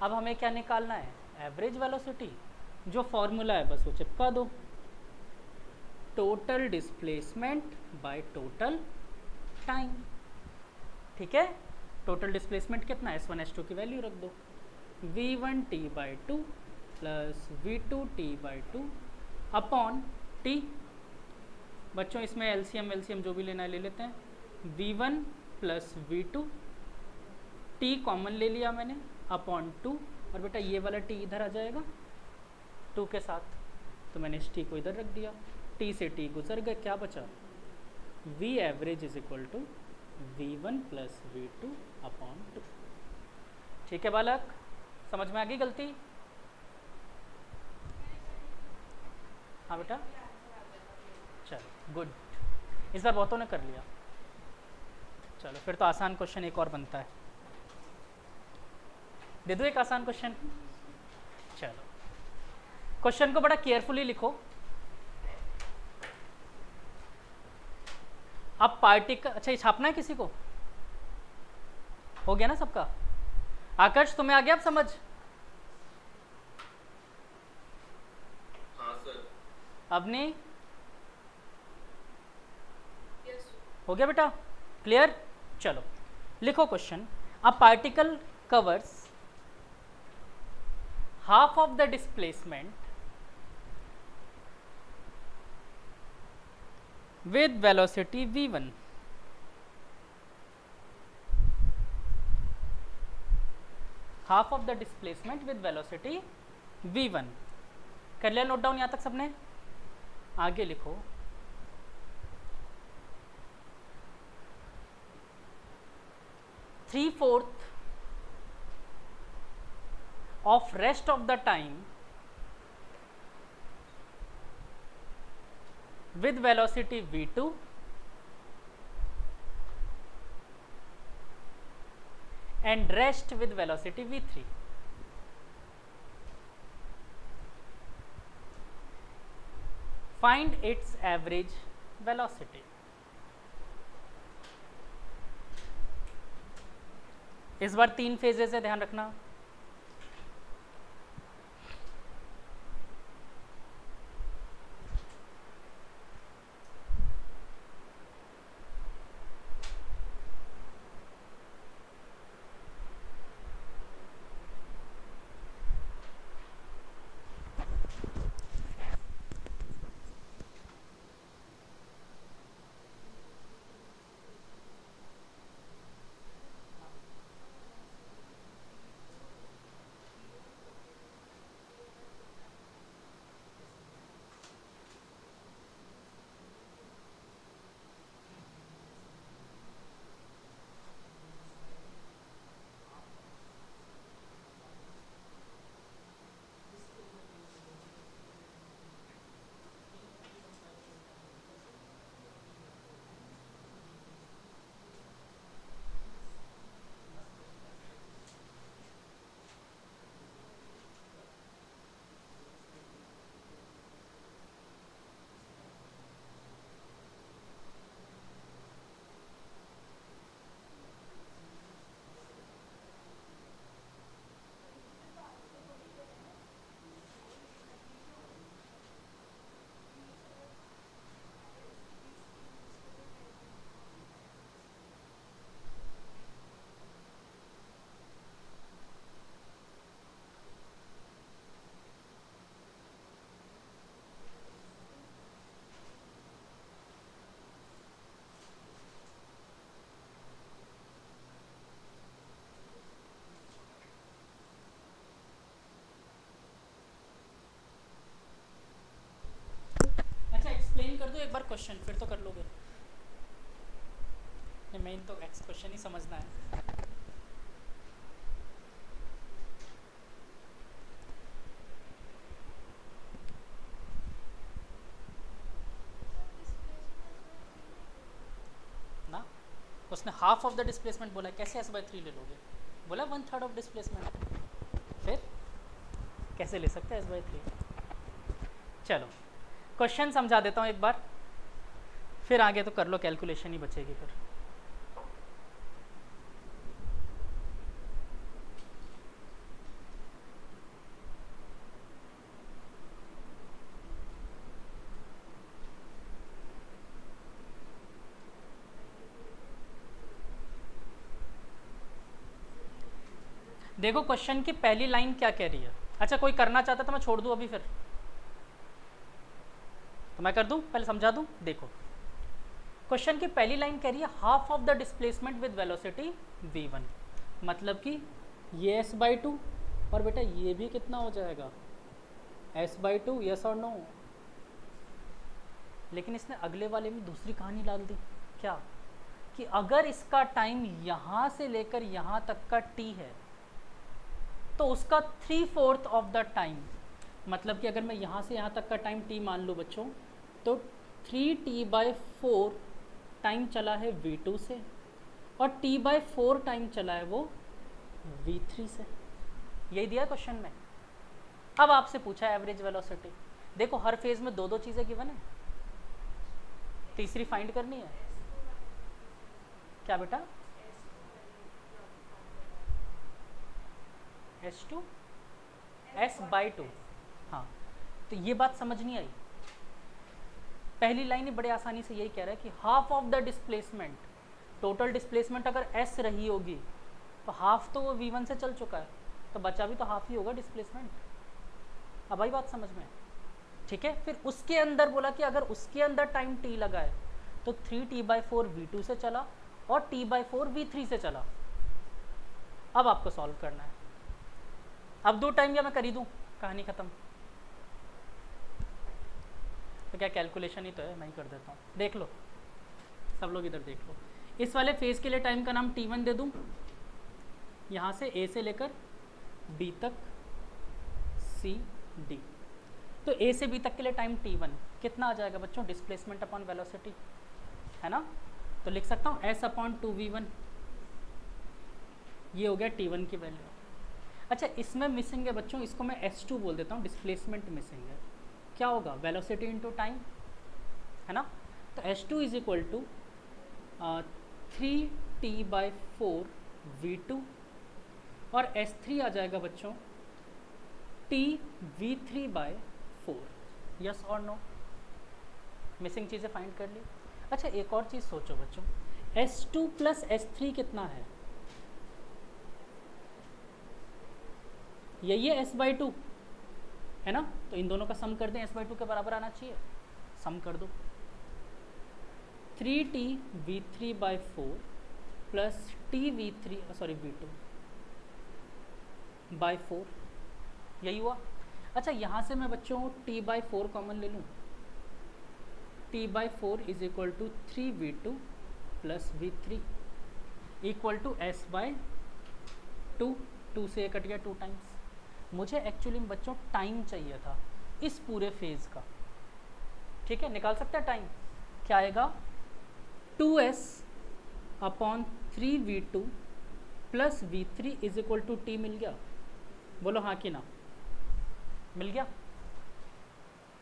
A: अब हमें क्या निकालना है, एवरेज वेलोसिटी। जो फॉर्मूला है बस वो चिपका दो, total displacement by total time, ठीक है? टोटल डिस्प्लेसमेंट कितना है, s1 s2 की वैल्यू रख दो, v1 t by 2 plus v2 t by 2 upon t। बच्चों इसमें एलसीएम जो भी लेना है ले लेते हैं, v1 plus v2, t common ले लिया मैंने, अपॉन 2, और बेटा ये वाला t इधर आ जाएगा 2 के साथ, तो मैंने इस t को इधर रख दिया, t से t गुजर गए, क्या बचा, v average is equal to v1 plus v2 upon 2। ठीक है बालक, समझ में आ गई गलती? हाँ बेटा, चलो गुड, इस बार बहुतों ने कर लिया। चलो फिर तो आसान क्वेश्चन एक और बनता है, दे दो एक आसान क्वेश्चन। चलो क्वेश्चन को बड़ा केयरफुली लिखो। अब पार्टिकल, अच्छा ये छापना है किसी को, हो गया ना सबका? आकर्ष तुम्हें आ गया अब समझ?
D: हाँ सर।
A: अब नहीं
C: Yes.
A: हो गया बेटा, क्लियर? चलो लिखो question, a particle covers half of the displacement with velocity v1, half of the displacement with velocity v1। कर लिया नोट डाउन यहाँ तक सबने? आगे लिखो, three-fourth of rest of the time with velocity v2 and rest with velocity v3। Find its average velocity। इस बार 3 phases है, ध्यान रखना। एक बार क्वेश्चन, फिर तो कर लोगे। नहीं, मेन तो एक्स क्वेश्चन ही समझना है। ना, उसने हाफ ऑफ द डिस्प्लेसमेंट बोला, कैसे एस बाई 3 ले लोगे? बोला 1/3 ऑफ डिस्प्लेसमेंट, फिर कैसे ले सकते हैं एस बाई 3? चलो क्वेश्चन समझा देता हूँ एक बार, फिर आगे तो कर लो, कैलकुलेशन ही बचेगी फिर। देखो क्वेश्चन की पहली लाइन क्या कह रही है। अच्छा, कोई करना चाहता तो मैं छोड़ दूं अभी, फिर तो मैं कर दूं, पहले समझा दूं। देखो क्वेश्चन की पहली लाइन कह रही है half of the displacement with velocity v1, मतलब कि ये s बाई 2 और बेटा ये भी कितना हो जाएगा s बाई 2, यस और नो। लेकिन इसने अगले वाले में दूसरी कहानी डाल दी, क्या कि अगर इसका टाइम यहाँ से लेकर यहाँ तक का t है तो उसका 3/4 ऑफ द टाइम, मतलब कि अगर मैं यहाँ से यहाँ तक का टाइम t मान लूँ बच्चों, तो 3t/4 टाइम चला है v2 से और t/4 टाइम चला है वो v3 से। यही दिया क्वेश्चन में। अब आपसे पूछा है एवरेज वेलोसिटी। देखो हर फेज में दो दो चीज़ें गिवन है, तीसरी फाइंड करनी है। क्या बेटा? S2 s/2। हाँ, तो ये बात समझ नहीं आई। पहली लाइन ही बड़े आसानी से यही कह रहा है कि half of the displacement, total displacement अगर s रही होगी तो हाफ तो वो v1 से चल चुका है, तो बचा भी तो हाफ ही होगा डिस्प्लेसमेंट। अब आई बात समझ में? ठीक है। फिर उसके अंदर बोला कि अगर उसके अंदर टाइम t लगा है तो 3t/4 v2 से चला और t/4 v3 से चला। अब आपको सॉल्व करना है। अब दो टाइम या मैं कर ही दूँ, कहानी खत्म। तो क्या कैलकुलेशन ही तो है, मैं ही कर देता हूँ। देख लो सब लोग, इधर देख लो। इस वाले फेज के लिए टाइम का नाम t1 दे दूँ, यहाँ से a से लेकर b तक c d। तो a से b तक के लिए टाइम t1 कितना आ जाएगा बच्चों? डिस्प्लेसमेंट अपॉन वेलोसिटी, है ना। तो लिख सकता हूँ s/2v1, ये हो गया t1 की वैल्यू। अच्छा, इसमें मिसिंग है बच्चों, इसको मैं s2 बोल देता हूँ, डिस्प्लेसमेंट मिसिंग है। क्या होगा? वेलोसिटी इनटू टाइम, है ना। तो s2 is equal to 3t/4 v2 और s3 आ जाएगा बच्चों t v3/4। यस और नो? मिसिंग चीज़ें फाइंड कर ली। अच्छा, एक और चीज़ सोचो बच्चों, s2 प्लस s3 कितना है? यही है s/2, है ना। तो इन दोनों का सम कर दें, s/2 के बराबर आना चाहिए। सम कर दो, 3t v3/4 प्लस v2/4, यही हुआ। अच्छा, यहाँ से मैं बच्चों t/4 कॉमन ले लूँ, t/4 is equal to 3v2 plus v3 equal to s/2। 2 से कट गया 2 टाइम्स। मुझे एक्चुअली में बच्चों टाइम चाहिए था इस पूरे फेज का, ठीक है। निकाल सकते हैं टाइम, क्या आएगा? 2s/3v2 plus v3 is equal to t। मिल गया? बोलो हाँ कि ना? मिल गया।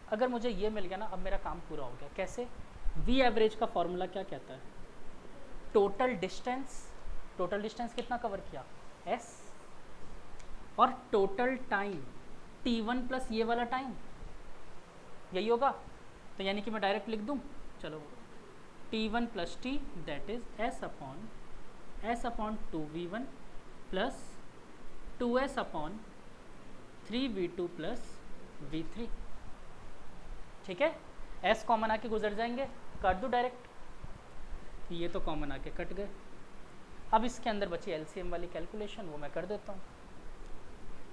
A: अगर मुझे ये मिल गया ना, अब मेरा काम पूरा हो गया। कैसे? v एवरेज का फॉर्मूला क्या कहता है? Total distance. टोटल डिस्टेंस कितना कवर किया? s, और टोटल टाइम t1 प्लस ये वाला टाइम, यही होगा। तो यानी कि मैं डायरेक्ट लिख दूं, चलो t1 plus t that is s/2v1 plus 2s/3v2 plus v3। ठीक है। s कॉमन आके गुजर जाएंगे, काट दो डायरेक्ट, ये तो कॉमन आके कट गए। अब इसके अंदर बची एलसीएम वाली कैलकुलेशन, वो मैं कर देता हूँ।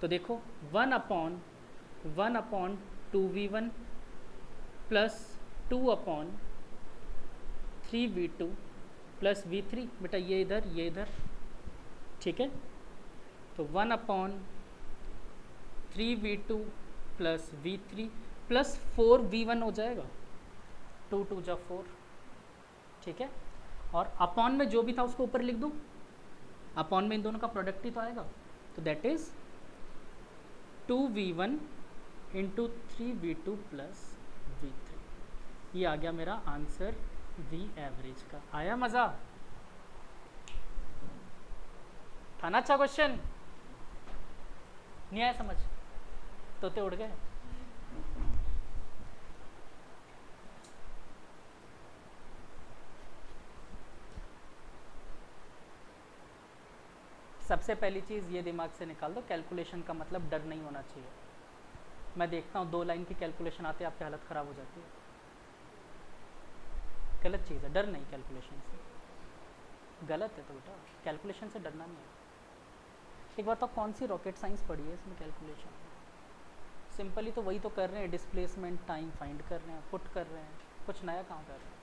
A: तो देखो 1/2v1 plus 2/3v2 3v2 plus v3, बेटा ये इधर, ठीक है। तो 1/3v2 plus v3 plus 4v1 हो जाएगा, 2 2 जा 4, ठीक है। और अपॉन में जो भी था उसको ऊपर लिख दूँ, अपॉन में इन दोनों का प्रोडक्ट ही तो आएगा, तो that is 2v1 into 3v2 plus v3। ये आ गया मेरा आंसर v एवरेज का। आया मज़ा? था ना अच्छा क्वेश्चन? नहीं आया समझ? तोते उड़ गए। सबसे पहली चीज़ ये दिमाग से निकाल दो, कैलकुलेशन का मतलब डर नहीं होना चाहिए। मैं देखता हूँ 2 लाइन की कैलकुलेशन आते आपकी हालत ख़राब हो जाती है, गलत चीज़ है। डर नहीं कैलकुलेशन से, गलत है। तो बेटा कैलकुलेशन से डरना नहीं है। एक बात, तो कौन सी रॉकेट साइंस पढ़ी है इसमें कैलकुलेशन? सिंपली तो वही तो कर रहे हैं, डिस्प्लेसमेंट टाइम फाइंड कर रहे हैं, पुट कर रहे हैं, कुछ नया कहाँ कर रहे हैं।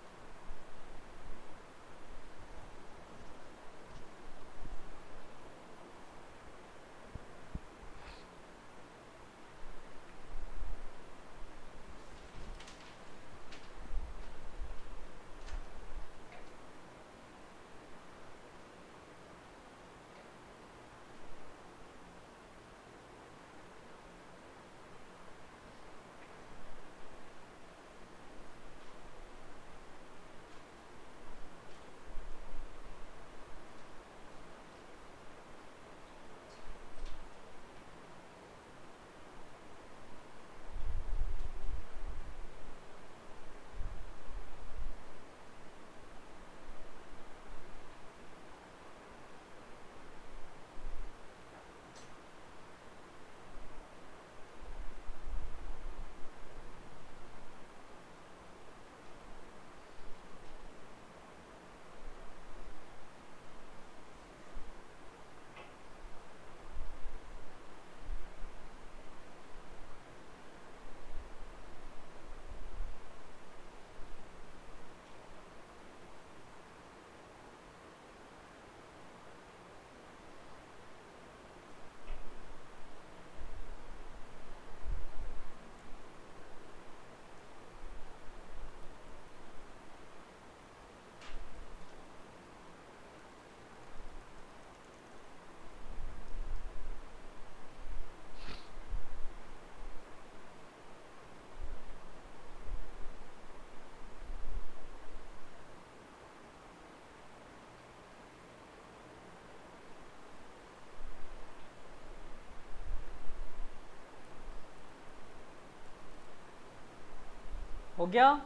A: हो गया?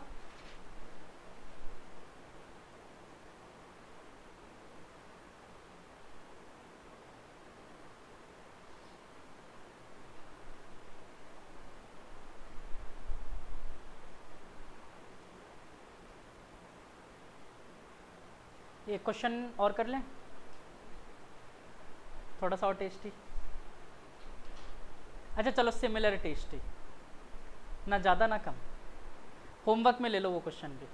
A: एक क्वेश्चन और कर लें, थोड़ा सा और टेस्टी। अच्छा चलो, सिमिलर टेस्टी, ना ज़्यादा ना कम। होमवर्क में ले लो वो क्वेश्चन भी,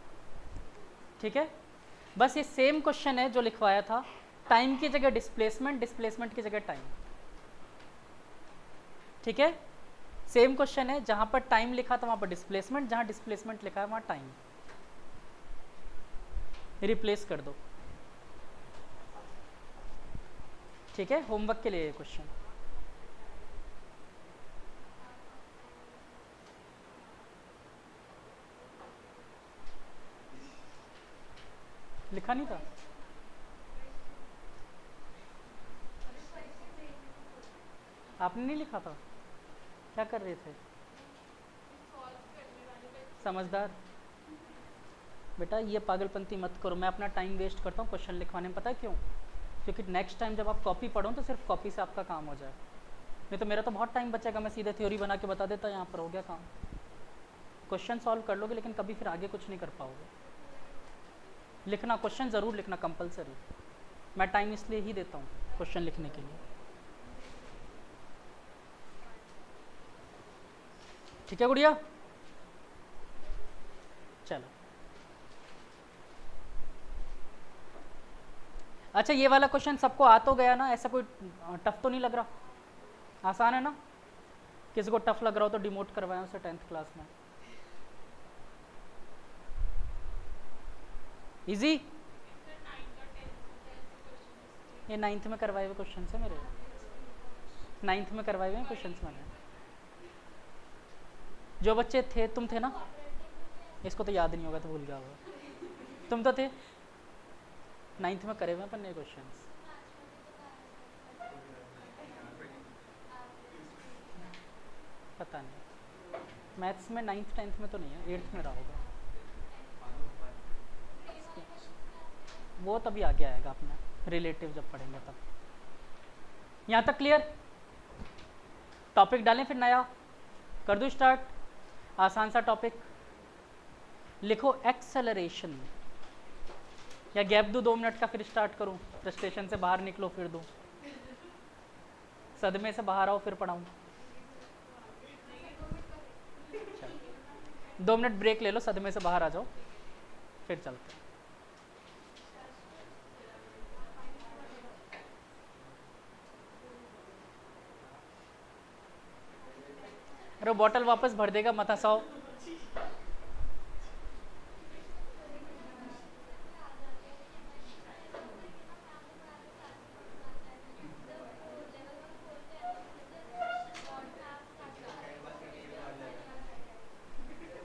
A: ठीक है। बस ये सेम क्वेश्चन है जो लिखवाया था, टाइम की जगह डिस्प्लेसमेंट, डिस्प्लेसमेंट की जगह टाइम, ठीक है। सेम क्वेश्चन है, जहाँ पर टाइम लिखा था वहाँ पर डिस्प्लेसमेंट, जहाँ डिस्प्लेसमेंट लिखा है वहाँ टाइम, रिप्लेस कर दो, ठीक है। होमवर्क के लिए ये क्वेश्चन लिखा नहीं था। आपने नहीं लिखा था? क्या कर रहे थे? समझदार बेटा, ये पागलपंती मत करो। मैं अपना टाइम वेस्ट करता हूँ क्वेश्चन लिखवाने में, पता है क्यों? क्योंकि नेक्स्ट टाइम जब आप कॉपी पढ़ो तो सिर्फ कॉपी से आपका काम हो जाए, नहीं तो मेरा तो बहुत टाइम बचेगा। मैं सीधे थ्योरी बना के बता देता, यहाँ पर हो गया काम। क्वेश्चन सॉल्व कर लोगे लेकिन कभी फिर आगे कुछ नहीं कर पाओगे। लिखना, क्वेश्चन ज़रूर लिखना कंपलसरी। मैं टाइम इसलिए ही देता हूँ क्वेश्चन लिखने के लिए, ठीक है गुड़िया? चलो अच्छा ये वाला क्वेश्चन सबको आ तो गया ना, ऐसा कोई टफ तो नहीं लग रहा, आसान है ना? किसी को टफ लग रहा हो तो डिमोट करवाएं उसे 10th क्लास में। इजी, ये 9th में करवाए हुए क्वेश्चन है मेरे, 9th में करवाए हुए क्वेश्चन मैंने। जो बच्चे थे, तुम थे ना, इसको तो याद नहीं होगा तो भूल गया होगा, तुम तो थे 9th में करे हुए अपन ने क्वेश्चन। पता नहीं, मैथ्स में 9th 10th में तो नहीं है, 8th में रहा होगा। वो तभी आगे आएगा अपना रिलेटिव जब पढ़ेंगे तब। यहाँ तक क्लियर? टॉपिक डालें फिर नया, कर दूँ स्टार्ट? आसान सा टॉपिक लिखो, एक्सेलरेशन। या गैप दूँ 2 मिनट का फिर स्टार्ट करूँ? फ्रस्ट्रेशन से बाहर निकलो फिर दूँ, सदमे से बाहर आओ फिर पढ़ाऊँ? 2 मिनट ब्रेक ले लो, सदमे से बाहर आ जाओ फिर चलते हैं। अरे बॉटल वापस भर देगा, मत हंसाओ।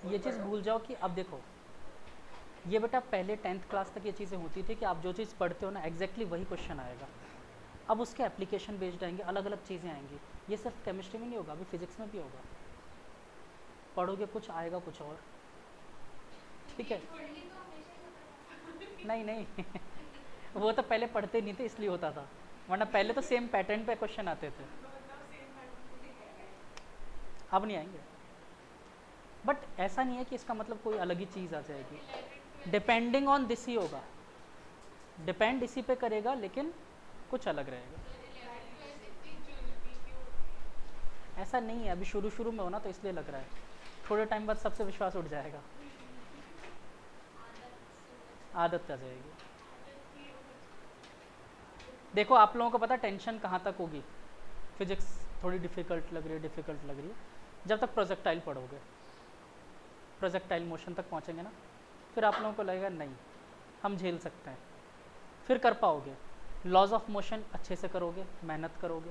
A: ये चीज़ भूल जाओ कि अब देखो, ये बेटा पहले 10th क्लास तक ये चीज़ें होती थी कि आप जो चीज़ पढ़ते हो ना एग्जैक्टली वही क्वेश्चन आएगा। अब उसके एप्लीकेशन बेस्ड आएंगे, अलग अलग चीज़ें आएंगी। ये सिर्फ केमिस्ट्री में नहीं होगा, अभी फिजिक्स में भी होगा। पढ़ोगे कुछ आएगा कुछ और, ठीक है? नहीं नहीं वो तो पहले पढ़ते नहीं थे इसलिए होता था, वरना पहले तो सेम पैटर्न पे क्वेश्चन आते थे। अब नहीं आएंगे, बट ऐसा नहीं है कि इसका मतलब कोई अलग ही चीज़ आ जाएगी। डिपेंडिंग ऑन दिस ही होगा, डिपेंड इसी पे करेगा, लेकिन कुछ अलग रहेगा। ऐसा नहीं है, अभी शुरू शुरू में हो ना तो इसलिए लग रहा है, थोड़े टाइम बाद सबसे विश्वास उठ जाएगा, आदत आ जाएगी। देखो आप लोगों को पता टेंशन कहाँ तक होगी, फिजिक्स थोड़ी डिफ़िकल्ट लग रही है, जब तक प्रोजेक्टाइल पढ़ोगे, प्रोजेक्टाइल मोशन तक पहुँचेंगे ना, फिर आप लोगों को लगेगा नहीं हम झेल सकते हैं, फिर कर पाओगे। लॉज ऑफ मोशन अच्छे से करोगे, मेहनत करोगे,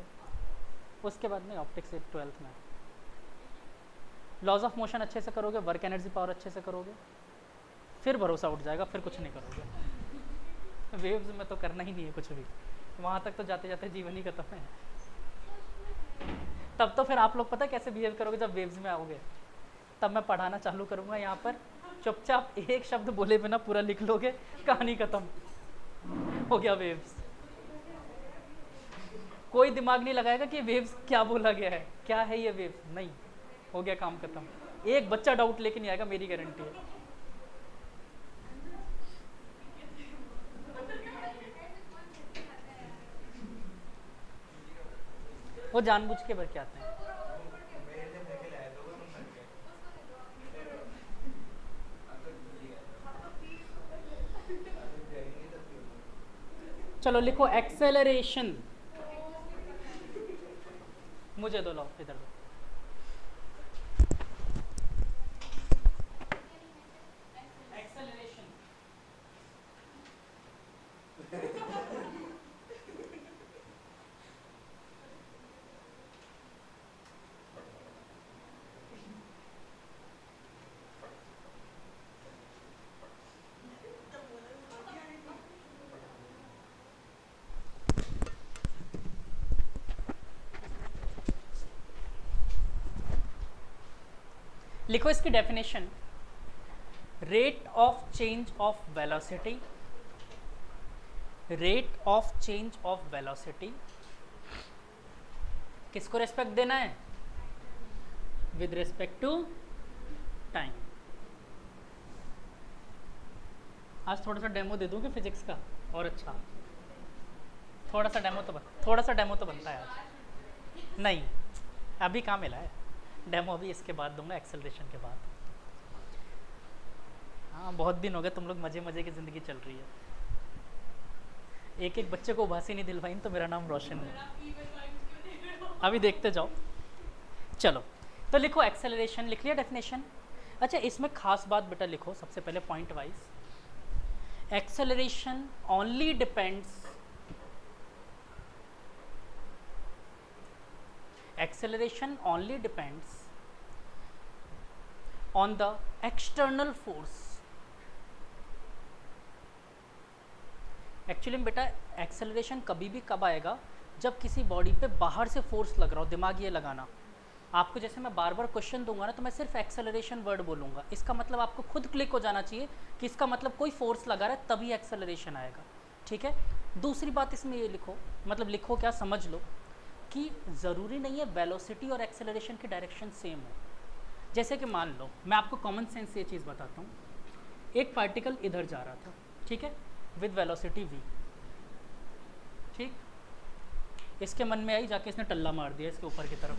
A: उसके बाद में ऑप्टिक्स 12th में लॉज ऑफ मोशन अच्छे से करोगे, वर्क एनर्जी पावर अच्छे से करोगे, फिर भरोसा उठ जाएगा, फिर कुछ नहीं करोगे। वेव्स में तो करना ही नहीं है कुछ भी, वहाँ तक तो जाते जाते जीवन ही खत्म है। तब तो फिर आप लोग पता है कैसे बिहेव करोगे जब वेव्स में आओगे? तब मैं पढ़ाना चालू करूँगा यहाँ पर, चुपचाप एक शब्द बोले बिना पूरा लिख लोगे, कहानी खत्म, हो गया वेव्स। कोई दिमाग नहीं लगाएगा कि वेव्स क्या बोला गया है, क्या है ये वेव्स, नहीं, हो गया काम खत्म। एक बच्चा डाउट लेके नहीं आएगा, मेरी गारंटी है। वो जानबूझ के भर के आते हैं। चलो लिखो एक्सेलरेशन, मुझे दो, लो इधर दो। एक्सेलरेशन लिखो इसकी definition, rate of change of velocity, rate of change of velocity किसको रेस्पेक्ट देना है? With respect to time. आज थोड़ा सा डेमो दे दूंगी फिजिक्स का, और अच्छा थोड़ा सा डेमो तो बनता है आज। नहीं अभी कहाँ मिला है डेमो, अभी इसके बाद दूंगा, एक्सेलरेशन के बाद। हाँ बहुत दिन हो गए, तुम लोग मज़े मज़े की ज़िंदगी चल रही है। एक एक बच्चे को उभासी नहीं दिलवाई तो मेरा नाम रोशन है।
C: आप इवन वाइब्स क्यों दे रहे हो?
A: अभी देखते जाओ। चलो तो लिखो एक्सेलरेशन, लिख लिया डेफिनेशन। अच्छा इसमें खास बात बेटा लिखो सबसे पहले point wise, acceleration only depends, acceleration only depends on the external force। Actually बेटा एक्सेलरेशन कभी भी कब आएगा, जब किसी बॉडी पे बाहर से फोर्स लग रहा हो। दिमाग ये लगाना, आपको जैसे मैं बार बार क्वेश्चन दूंगा ना तो मैं सिर्फ एक्सेलरेशन वर्ड बोलूँगा, इसका मतलब आपको खुद क्लिक हो जाना चाहिए कि इसका मतलब कोई फोर्स लगा रहा है तभी एक्सेलरेशन आएगा। ठीक है। दूसरी बात इसमें ये लिखो, मतलब लिखो क्या, समझ लो कि ज़रूरी नहीं है वेलोसिटी और एक्सेलरेशन की डायरेक्शन सेम हो। जैसे कि मान लो मैं आपको कॉमन सेंस से ये चीज़ बताता हूँ, एक पार्टिकल इधर जा रहा था, ठीक है, विद वेलोसिटी v, ठीक, इसके मन में आई, जाके इसने टल्ला मार दिया इसके ऊपर की तरफ,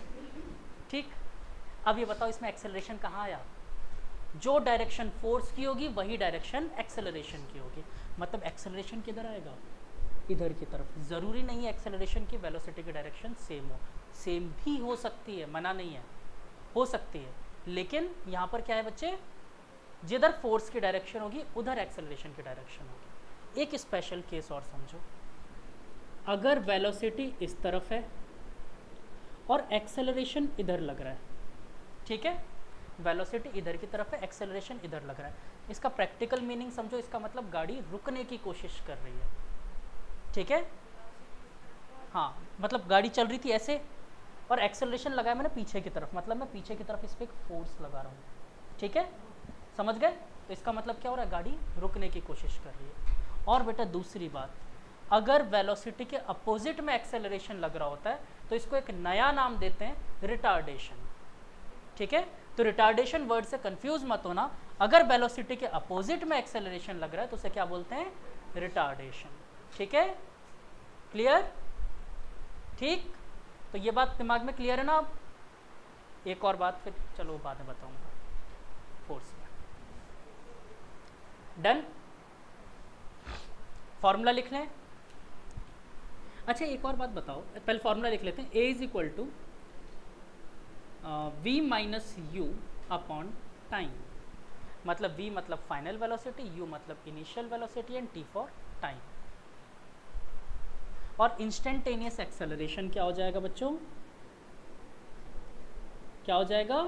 A: ठीक। अब ये बताओ इसमें एक्सेलरेशन कहाँ आया? जो डायरेक्शन फोर्स की होगी वही डायरेक्शन एक्सेलरेशन की होगी। मतलब एक्सेलरेशन किधर आएगा? इधर की तरफ। ज़रूरी नहीं है एक्सेलरेशन की वेलोसिटी की डायरेक्शन सेम हो, सेम भी हो सकती है, मना नहीं है, हो सकती है, लेकिन यहाँ पर क्या है बच्चे, जिधर फोर्स की डायरेक्शन होगी उधर एक्सेलरेशन की डायरेक्शन होगी। एक स्पेशल केस और समझो, अगर वेलोसिटी इस तरफ है और एक्सेलरेशन इधर लग रहा है, ठीक है, वेलोसिटी इधर की तरफ है, एक्सेलरेशन इधर लग रहा है, इसका प्रैक्टिकल मीनिंग समझो, इसका मतलब गाड़ी रुकने की कोशिश कर रही है, ठीक है। हाँ, मतलब गाड़ी चल रही थी ऐसे और एक्सेलरेशन लगाया मैंने पीछे की तरफ, मतलब मैं पीछे की तरफ इस पर एक फोर्स लगा रहा हूँ, ठीक है, समझ गए? तो इसका मतलब क्या हो रहा है, गाड़ी रुकने की कोशिश कर रही है। और बेटा दूसरी बात, अगर वेलोसिटी के अपोजिट में एक्सेलरेशन लग रहा होता है तो इसको एक नया नाम देते हैं रिटार्डेशन, ठीक है। तो रिटार्डेशन वर्ड से कंफ्यूज मत होना, अगर वेलोसिटी के अपोजिट में एक्सेलरेशन लग रहा है तो उसे क्या बोलते हैं? रिटार्डेशन, ठीक है, क्लियर? ठीक, तो ये बात दिमाग में क्लियर है ना? अब एक और बात फिर चलो बाद में बताऊंगा फोर्स में। डन, फॉर्मूला लिख लें। अच्छा एक और बात बताओ, पहले फॉर्मूला लिख लेते हैं, a is equal to v minus U upon time. मतलब v मतलब फाइनल वेलोसिटी, u मतलब initial velocity and t for time. और इंस्टेंटेनियस एक्सेलरेशन क्या हो जाएगा बच्चों? क्या हो जाएगा?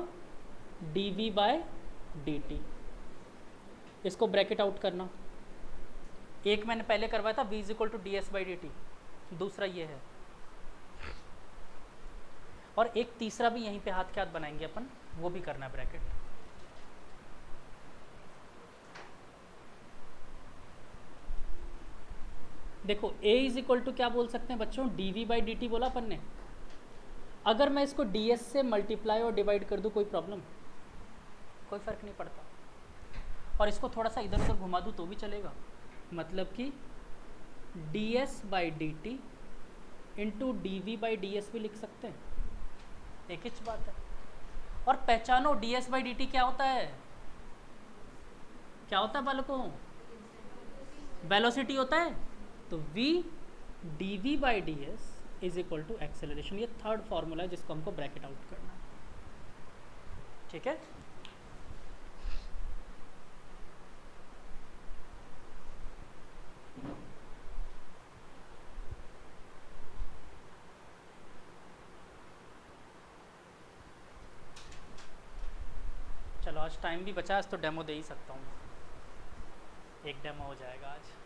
A: dv by dt। इसको ब्रैकेट आउट करना, एक मैंने पहले करवाया था v is equal to D S by D T, दूसरा ये है, और एक तीसरा भी यहीं पे हाथ के हाथ बनाएंगे अपन, वो भी करना है ब्रैकेट। देखो a इज इक्वल टू क्या बोल सकते हैं बच्चों? dv बाई dt बोला अपन ने। अगर मैं इसको ds से मल्टीप्लाई और डिवाइड कर दूं कोई प्रॉब्लम? कोई फर्क नहीं पड़ता। और इसको थोड़ा सा इधर उधर घुमा दूं तो भी चलेगा, मतलब कि ds by D T into D V by D S भी लिख सकते हैं, एक ही बात है। और पहचानो ds बाई डी टी क्या होता है? क्या होता है बालकों? वेलोसिटी होता है। तो v D V by D S is equal to acceleration. ये थर्ड फॉर्मूला है जिसको हमको ब्रैकेट आउट करना है, ठीक है। चलो आज टाइम भी बचा, आज तो डेमो दे ही सकता हूँ, एक डेमो हो जाएगा आज।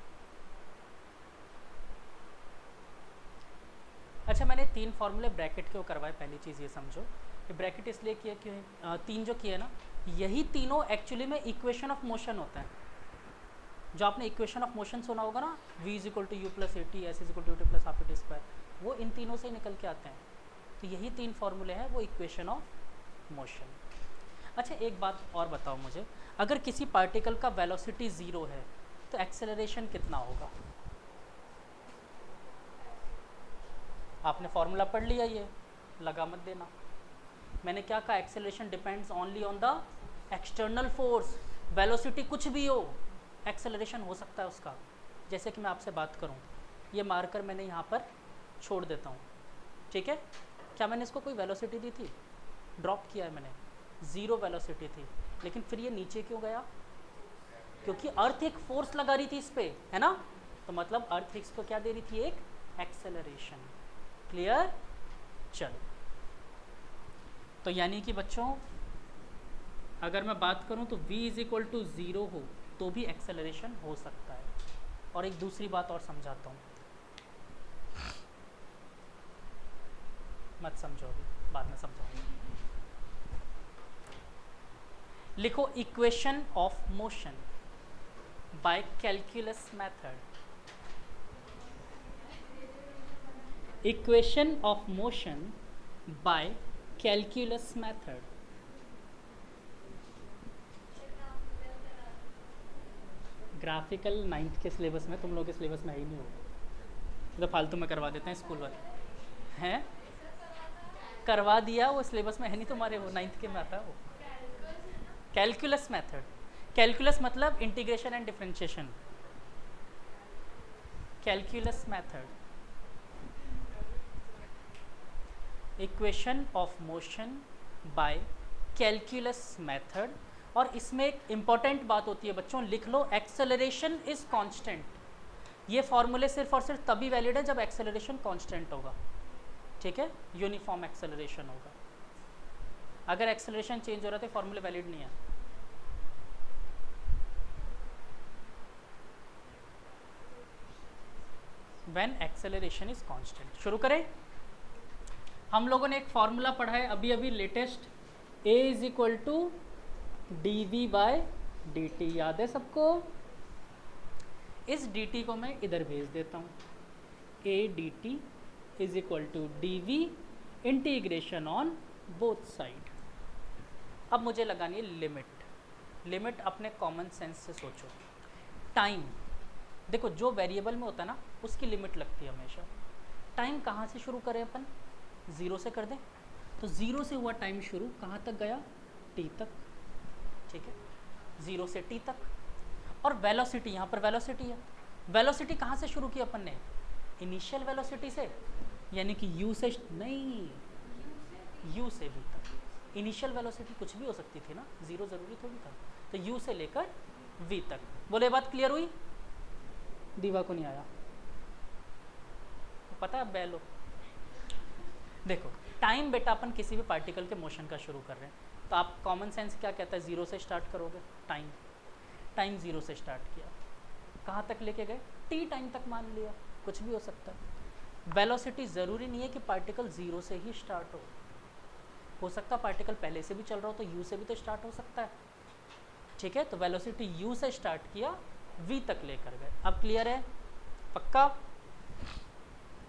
A: अच्छा मैंने 3 फार्मूले ब्रैकेट के करवाए। पहली चीज़ ये समझो कि ब्रैकेट इसलिए किया कि 3 जो किए ना, यही तीनों एक्चुअली में इक्वेशन ऑफ मोशन होता है। जो आपने इक्वेशन ऑफ मोशन सुना होगा ना, v is equal to U plus A T, S is equal to T plus half A T square, वो इन तीनों से निकल के आते हैं। तो यही 3 फार्मूले हैं वो इक्वेशन ऑफ मोशन। अच्छा एक बात और बताओ मुझे, अगर किसी पार्टिकल का वेलोसिटी 0 है तो एक्सेलरेशन कितना होगा? आपने फॉर्मूला पढ़ लिया, ये लगा मत देना। मैंने क्या कहा? Acceleration depends only on the external force. Velocity कुछ भी हो, एक्सेलरेशन हो सकता है उसका। जैसे कि मैं आपसे बात करूं, ये मार्कर मैंने यहाँ पर छोड़ देता हूँ, ठीक है। क्या मैंने इसको कोई वेलोसिटी दी थी? ड्रॉप किया है मैंने, 0 वेलोसिटी थी, लेकिन फिर ये नीचे क्यों गया? क्योंकि अर्थ एक फोर्स लगा रही थी इस पे, है ना। तो मतलब अर्थ इसको क्या दे रही थी? एक एक्सेलरेशन। क्लियर? चलो, तो यानी कि बच्चों अगर मैं बात करूं तो v इज इक्वल टू 0 हो तो भी एक्सेलरेशन हो सकता है। और एक दूसरी बात और समझाता हूँ, मत समझो अभी, बाद में समझाऊंगा। लिखो equation of motion by calculus method. Equation of motion by calculus method. Graphical 9th के सिलेबस में, तुम लोगों के सिलेबस में है ही नहीं होगा, तो फालतू में करवा देते हैं स्कूल वाले हैं। करवा दिया, वो सिलेबस में है नहीं तुम्हारे, वो 9th के में आता है वो कैलकुलस मेथड। कैलकुलस मतलब integration and differentiation. Calculus method, equation of motion by calculus method. और इसमें एक इम्पॉर्टेंट बात होती है बच्चों, लिख लो, एक्सेलरेशन इज कांस्टेंट। ये फॉर्मूले सिर्फ और सिर्फ तभी वैलिड है जब एक्सेलरेशन कांस्टेंट होगा, ठीक है, यूनिफॉर्म एक्सेलरेशन होगा। अगर एक्सेलरेशन चेंज हो रहा है तो फॉर्मूले वैलिड नहीं है। When acceleration is constant. शुरू करें। हम लोगों ने एक फॉर्मूला पढ़ा है अभी अभी latest, a is equal to dv by dt, याद है सबको? इस dt को मैं इधर भेज देता हूँ, a dt is equal to dv integration on both side. अब मुझे लगानी है लिमिट। लिमिट अपने कॉमन सेंस से सोचो। टाइम, देखो जो वेरिएबल में होता है ना उसकी लिमिट लगती है हमेशा। टाइम कहाँ से शुरू करें अपन? 0 से कर दें, तो 0 से हुआ टाइम शुरू, कहाँ तक गया? t तक, ठीक है, 0 से t तक। और वेलोसिटी, यहाँ पर वेलोसिटी है, वेलोसिटी कहाँ से शुरू की अपन ने? इनिशियल वेलोसिटी से, यानी कि u से नहीं, u से v तक। इनिशियल वेलोसिटी कुछ भी हो सकती थी ना, 0 ज़रूरी थोड़ी था, तो u से लेकर v तक। बोले बात क्लियर हुई? दीवा को नहीं आया तो पता है बैलो। देखो टाइम बेटा अपन किसी भी पार्टिकल के मोशन का शुरू कर रहे हैं, तो आप कॉमन सेंस क्या कहता है? 0 से स्टार्ट करोगे। टाइम, टाइम 0 से स्टार्ट किया, कहाँ तक लेके गए? t टाइम तक मान लिया, कुछ भी हो सकता है। वेलोसिटी ज़रूरी नहीं है कि पार्टिकल 0 से ही स्टार्ट हो सकता है पार्टिकल पहले से भी चल रहा हो तो u से भी तो स्टार्ट हो सकता है, ठीक है। तो वेलोसिटी u से स्टार्ट किया, v तक लेकर गए। अब क्लियर है? पक्का?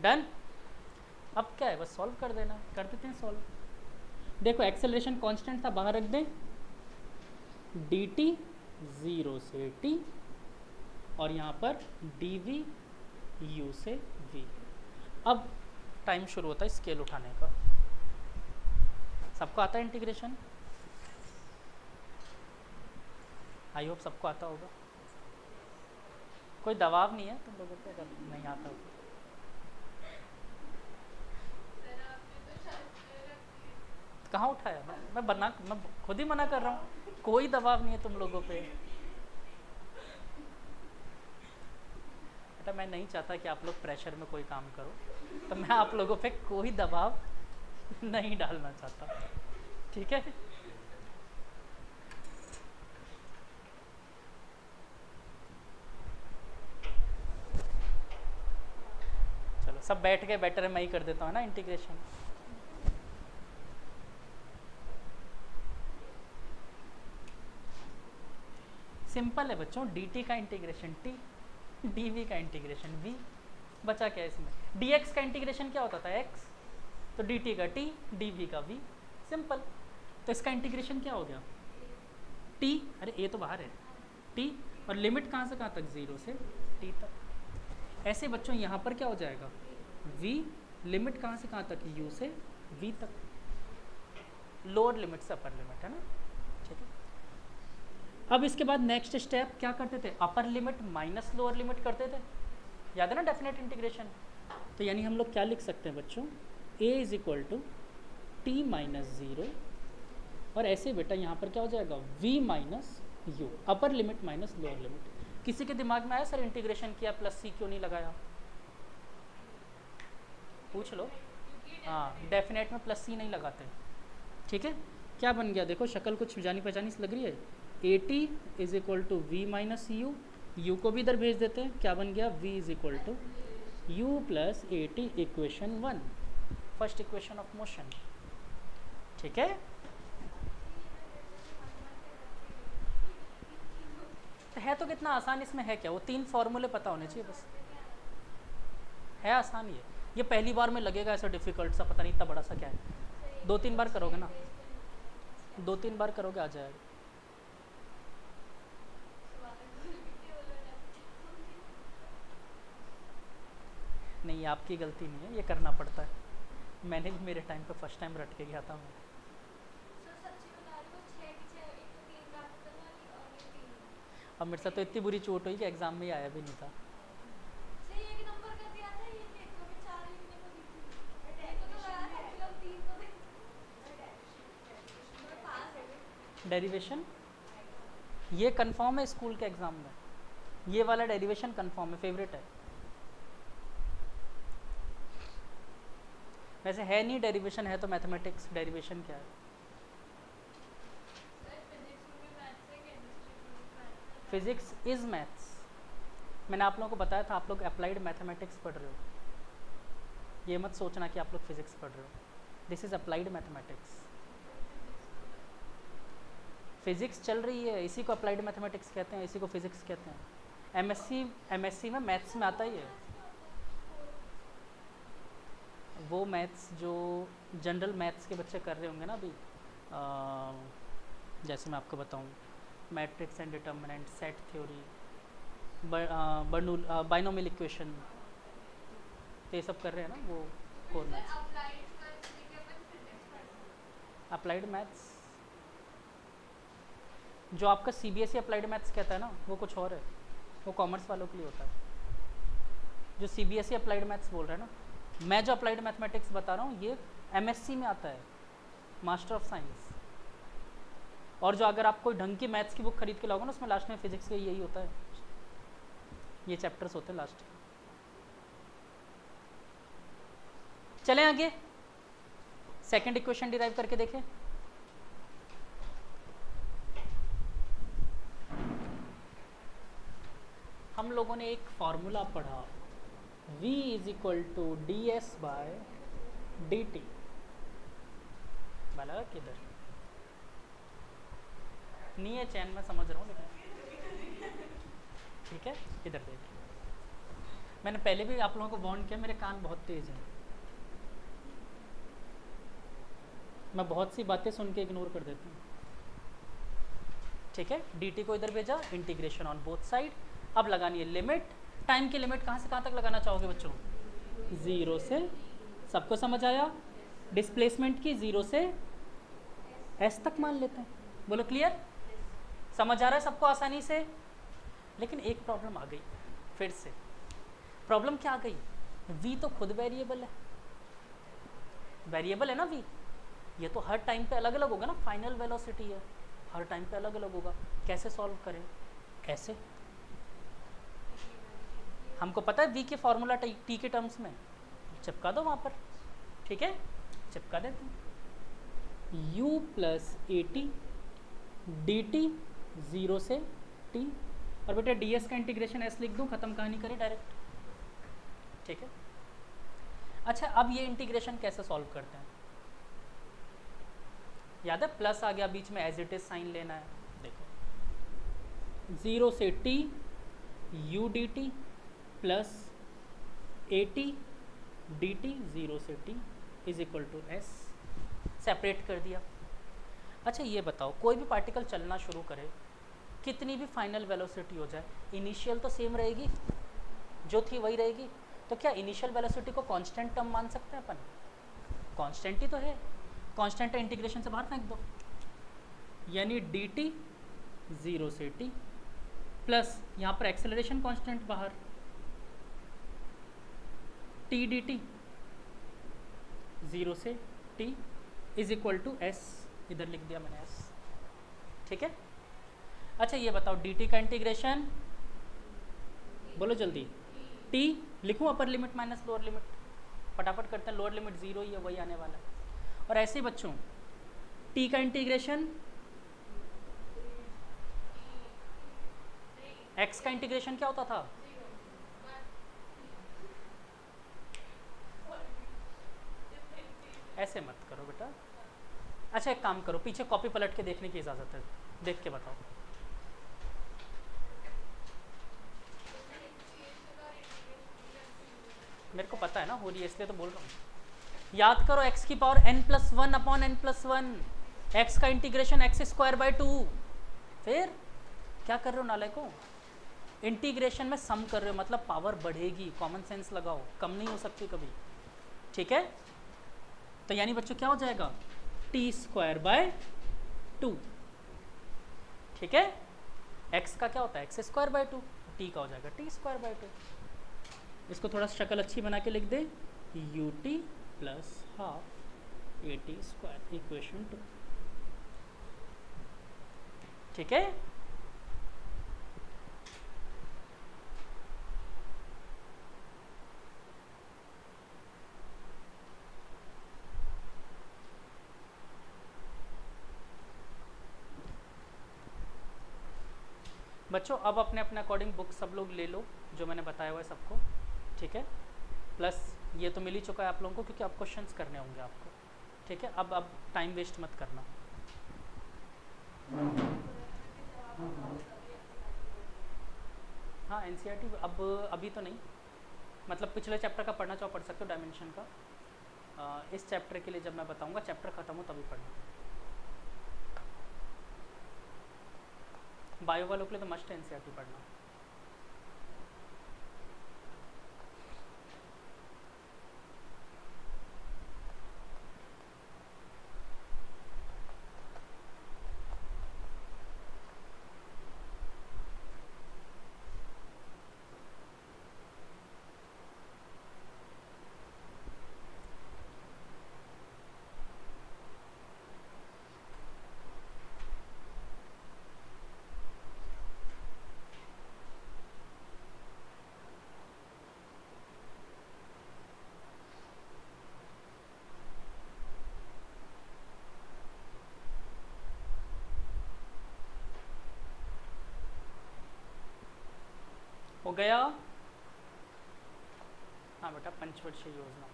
A: डन? अब क्या है, बस सॉल्व कर देना। कर देते हैं सॉल्व। देखो एक्सेलरेशन कांस्टेंट था, बाहर रख दें, dt 0 से t, और यहाँ पर dv u से v। अब टाइम शुरू होता है स्केल उठाने का। सबको आता है इंटीग्रेशन? आई होप सबको आता होगा। कोई दबाव नहीं है तुम लोगों को अगर नहीं आता हो। कहाँ उठाया? मैं खुद ही मना कर रहा हूँ, कोई दबाव नहीं है तुम लोगों पे। बेटा मैं नहीं चाहता कि आप लोग प्रेशर में कोई काम करो, तो मैं आप लोगों पे कोई दबाव नहीं डालना चाहता, ठीक है। चलो सब बैठ गए, बेटर है मैं ही कर देता हूँ ना इंटीग्रेशन। सिंपल है बच्चों, dt का इंटीग्रेशन t, dv का इंटीग्रेशन v। बचा क्या इसमें? dx का इंटीग्रेशन क्या होता था? x, तो dt का t, dv का v। सिंपल। तो इसका इंटीग्रेशन क्या हो गया? t, अरे a तो बाहर है, t, और लिमिट कहाँ से कहाँ तक? 0 से t तक। ऐसे बच्चों यहाँ पर क्या हो जाएगा? v, लिमिट कहाँ से कहाँ तक? u से v तक। लोअर लिमिट से अपर लिमिट, है ना, ठीक है। अब इसके बाद नेक्स्ट स्टेप क्या करते थे? अपर लिमिट माइनस लोअर लिमिट करते थे, याद है ना डेफिनेट इंटीग्रेशन। तो यानी हम लोग क्या लिख सकते हैं बच्चों, a is equal to T minus zero, और ऐसे बेटा यहाँ पर क्या हो जाएगा v minus U, upper limit minus lower limit. किसी के दिमाग में आया सर इंटीग्रेशन किया प्लस सी क्यों नहीं लगाया, पूछ लो। हाँ, डेफिनेट में प्लस सी नहीं लगाते, ठीक है। क्या बन गया देखो, शक्ल कुछ जानी पहचानी सी लग रही है। A T is equal to V minus U, U को भी इधर भेज देते हैं, क्या बन गया v is equal to U plus A T, equation 1, first equation of motion, ठीक है। तो है तो कितना आसान, इसमें है क्या, वो 3 फॉर्मूले पता होने चाहिए बस, है आसान ये पहली बार में लगेगा ऐसा डिफिकल्ट सा, पता नहीं इतना बड़ा सा क्या है। 2-3 बार करोगे ना, 2-3 बार करोगे आ जाएगा। नहीं, ये आपकी गलती नहीं है, ये करना पड़ता है, मैंने भी मेरे टाइम पे फर्स्ट टाइम रट के गया था मैं। अब मेरे साथ तो इतनी बुरी चोट हुई कि एग्ज़ाम में ही आया भी नहीं था। डेरिवेशन ये कंफर्म है स्कूल के एग्ज़ाम में, ये वाला डेरिवेशन कंफर्म है, फेवरेट है। वैसे है नहीं डेरिवेशन, है तो मैथमेटिक्स, डेरिवेशन क्या है। फिजिक्स इज मैथ्स, मैंने आप लोगों को बताया था, आप लोग अप्लाइड मैथमेटिक्स पढ़ रहे हो, ये मत सोचना कि आप लोग फिजिक्स पढ़ रहे हो, this is applied mathematics. Physics चल रही है, इसी को अप्लाइड मैथमेटिक्स कहते हैं, इसी को फिजिक्स कहते हैं। एमएससी में मैथ्स में आता ही है वो मैथ्स जो जनरल मैथ्स के बच्चे कर रहे होंगे ना अभी, जैसे मैं आपको बताऊं, matrix and determinant, set theory, binomial equation, तो ये सब कर रहे हैं ना वो कोर मैथ्स। अप्लाइड मैथ्स जो आपका सीबीएसई अप्लाइड मैथ्स कहता है ना, वो कुछ और है, वो कॉमर्स वालों के लिए होता है। जो सीबीएसई अप्लाइड मैथ्स बोल रहे हैं ना, मैं जो अप्लाइड मैथमेटिक्स बता रहा हूँ ये एमएससी में आता है, मास्टर ऑफ साइंस। और जो अगर आप कोई ढंग की मैथ्स की बुक खरीद के लाओगे ना, उसमें लास्ट में फिजिक्स का यही होता है, ये चैप्टर्स होते हैं लास्ट। चलें आगे, सेकंड इक्वेशन डिराइव करके देखें। हम लोगों ने एक फॉर्मूला पढ़ा, v is equal to D S by D T, लगा किधर नहीं है चैन, मैं समझ रहा हूँ लेकिन ठीक है, इधर देखिए। मैंने पहले भी आप लोगों को वार्न किया, मेरे कान बहुत तेज हैं, मैं बहुत सी बातें सुन के इग्नोर कर देता हूँ, ठीक है। dt को इधर भेजा, इंटीग्रेशन ऑन बोथ साइड। अब लगानी है लिमिट, टाइम की लिमिट कहाँ से कहाँ तक लगाना चाहोगे बच्चों, 0 से, सबको समझ आया, डिस्प्लेसमेंट की 0 से s तक मान लेते हैं, बोलो क्लियर, समझ आ रहा है सबको आसानी से। लेकिन एक प्रॉब्लम आ गई, फिर से प्रॉब्लम क्या आ गई, v तो खुद वेरिएबल है, वेरिएबल है ना v, ये तो हर टाइम पे अलग अलग होगा ना, फाइनल वेलोसिटी है, हर टाइम पे अलग अलग होगा, कैसे सॉल्व करें, ऐसे हमको पता है v के फॉर्मूला t के टर्म्स में, चिपका दो वहाँ पर, ठीक है, चिपका देते हैं, u plus A T D T 0 से t, और बेटा ds का इंटीग्रेशन s लिख दूँ, ख़त्म कहानी करें डायरेक्ट, ठीक है। अच्छा, अब ये इंटीग्रेशन कैसे सॉल्व करते हैं, याद है प्लस आ गया बीच में, एज इट इज साइन लेना है, देखो 0 से t u D T plus A T D T 0 से t is equal to s, separate कर दिया। अच्छा ये बताओ, कोई भी पार्टिकल चलना शुरू करे, कितनी भी फाइनल वेलोसिटी हो जाए, इनिशियल तो सेम रहेगी, जो थी वही रहेगी, तो क्या इनिशियल वेलोसिटी को कांस्टेंट टर्म मान सकते हैं अपन, कांस्टेंट ही तो है, कांस्टेंट इंटीग्रेशन से बाहर फेंक दो, यानी डी टी 0 से t प्लस यहाँ पर एक्सेलरेशन कांस्टेंट बाहर, टी डी टी, 0 से t is equal to S, इधर लिख दिया मैंने एस, ठीक है। अच्छा ये बताओ dt का इंटीग्रेशन, बोलो जल्दी, t लिखूँ अपर लिमिट माइनस लोअर लिमिट, फटाफट करते हैं, लोअर लिमिट 0 ही है, वही आने वाला है। और ऐसे ही बच्चों t का इंटीग्रेशन, x का इंटीग्रेशन क्या होता था, ऐसे मत करो बेटा। अच्छा एक काम करो, पीछे कॉपी पलट के देखने की इजाज़त है, देख के बताओ। मेरे को पता है ना हो रही है, इसलिए तो बोल रहा हूँ। याद करो x की power n+1 upon n+1, x का इंटीग्रेशन x²/2। फिर क्या कर रहे हो नालायकों, इंटीग्रेशन में सम कर रहे हो, मतलब पावर बढ़ेगी, कॉमन सेंस लगाओ, कम नहीं हो सकती कभी, ठीक है। तो यानी बच्चों क्या हो जाएगा, t²/2, ठीक है। x का क्या होता है x²/2, t का हो जाएगा t²/2। इसको थोड़ा शक्ल अच्छी बना के लिख दे, ut + ½ at² इक्वेशन 2, ठीक है। बच्चों अब अपने अपने अकॉर्डिंग बुक सब लोग ले लो, जो मैंने बताया हुआ है सबको, ठीक है। प्लस ये तो मिल ही चुका है आप लोगों को, क्योंकि अब क्वेश्चंस करने होंगे आपको, ठीक है। अब टाइम वेस्ट मत करना। हाँ एनसीईआरटी अब अभी तो नहीं, मतलब पिछले चैप्टर का पढ़ना चाहो पढ़ सकते हो, डायमेंशन का। इस चैप्टर के लिए जब मैं बताऊंगा, चैप्टर ख़त्म हो तभी पढ़ना। बायो वालों के लिए तो मस्ट है एनसीईआरटी पढ़ना। हो गया, हाँ बेटा पंचवर्षीय योजना।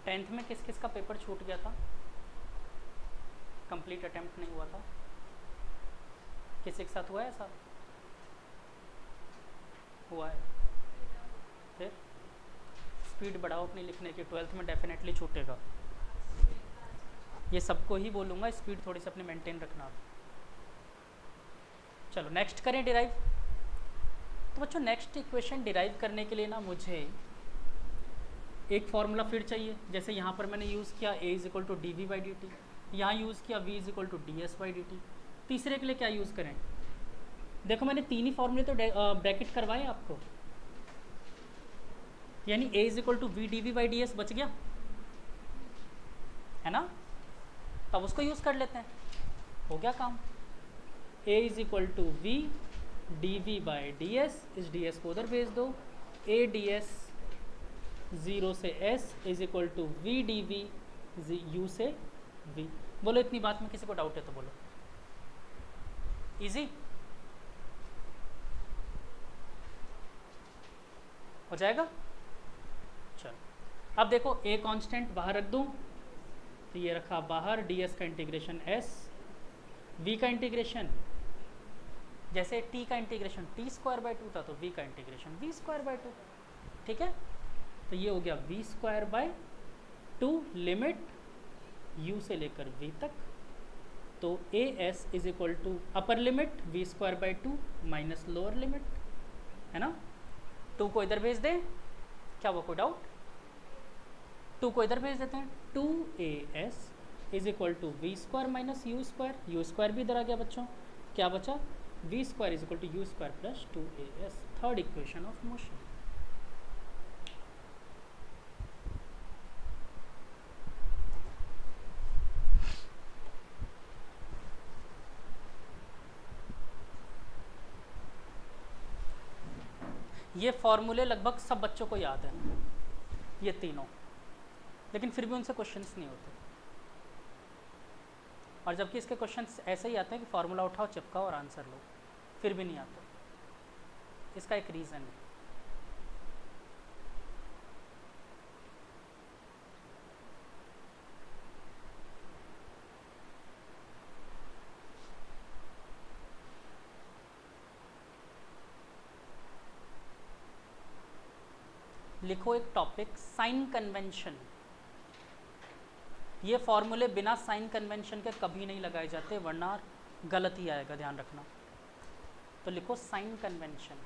A: टेंथ में किस किस का पेपर छूट गया था, कंप्लीट अटेम्प्ट नहीं हुआ था, किसी के साथ हुआ है ऐसा, हुआ है। फिर स्पीड बढ़ाओ अपनी लिखने की, 12th में डेफिनेटली छूटेगा, ये सबको ही बोलूँगा, स्पीड थोड़ी सी अपनी मेंटेन रखना। चलो नेक्स्ट करें डिराइव। तो बच्चों नेक्स्ट इक्वेशन डिराइव करने के लिए ना मुझे एक फार्मूला फिर चाहिए, जैसे यहाँ पर मैंने यूज़ किया a = dv/dt, यहाँ यूज़ किया v = ds/dt। तीसरे के लिए क्या यूज़ करें, देखो मैंने तीन ही फॉर्मूले तो ब्रैकेट करवाए आपको, यानी a = v dv/ds बच गया है ना, तब उसको यूज़ कर लेते हैं, हो गया काम। a = v dv/ds, इस ds को उधर भेज दो, a ds 0 से s = v dv u से v। बोलो इतनी बात में किसी को डाउट है तो बोलो, इजी हो जाएगा। चलो अब देखो a कांस्टेंट बाहर रख दूं, तो ये रखा बाहर, ds का इंटीग्रेशन s, v का इंटीग्रेशन, जैसे t का इंटीग्रेशन t²/2 था तो v का इंटीग्रेशन v²/2, ठीक है। तो ये हो गया v²/2 लिमिट u से लेकर v तक, तो as = upper limit v² by 2 minus lower limit, है ना। 2 को इधर भेज दे, क्या हुआ, कोई डाउट? 2 को इधर भेज देते हैं, 2as is equal to V square minus U square, U square भी इधर आ गया बच्चों, क्या बचा, V square is equal to U square plus 2as, third equation of motion. ये फॉर्मूले लगभग सब बच्चों को याद है, ये तीनों, लेकिन फिर भी उनसे क्वेश्चंस नहीं होते। और जबकि इसके क्वेश्चंस ऐसे ही आते हैं कि फार्मूला उठाओ, चिपकाओ और आंसर लो, फिर भी नहीं आते। इसका एक रीज़न है। लिखो एक टॉपिक, साइन कन्वेंशन। ये फॉर्मूले बिना साइन कन्वेंशन के कभी नहीं लगाए जाते, वरना गलत ही आएगा, ध्यान रखना। तो लिखो साइन कन्वेंशन।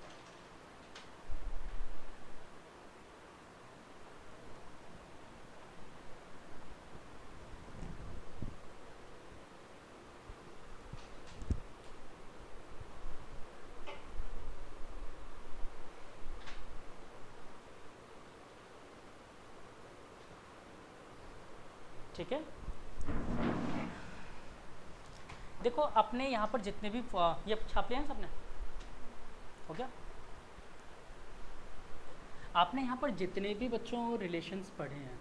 A: ठीक है, देखो अपने यहाँ पर जितने भी ये छाप लिया है सबने, हो गया? आपने यहाँ पर जितने भी बच्चों रिलेशंस पढ़े हैं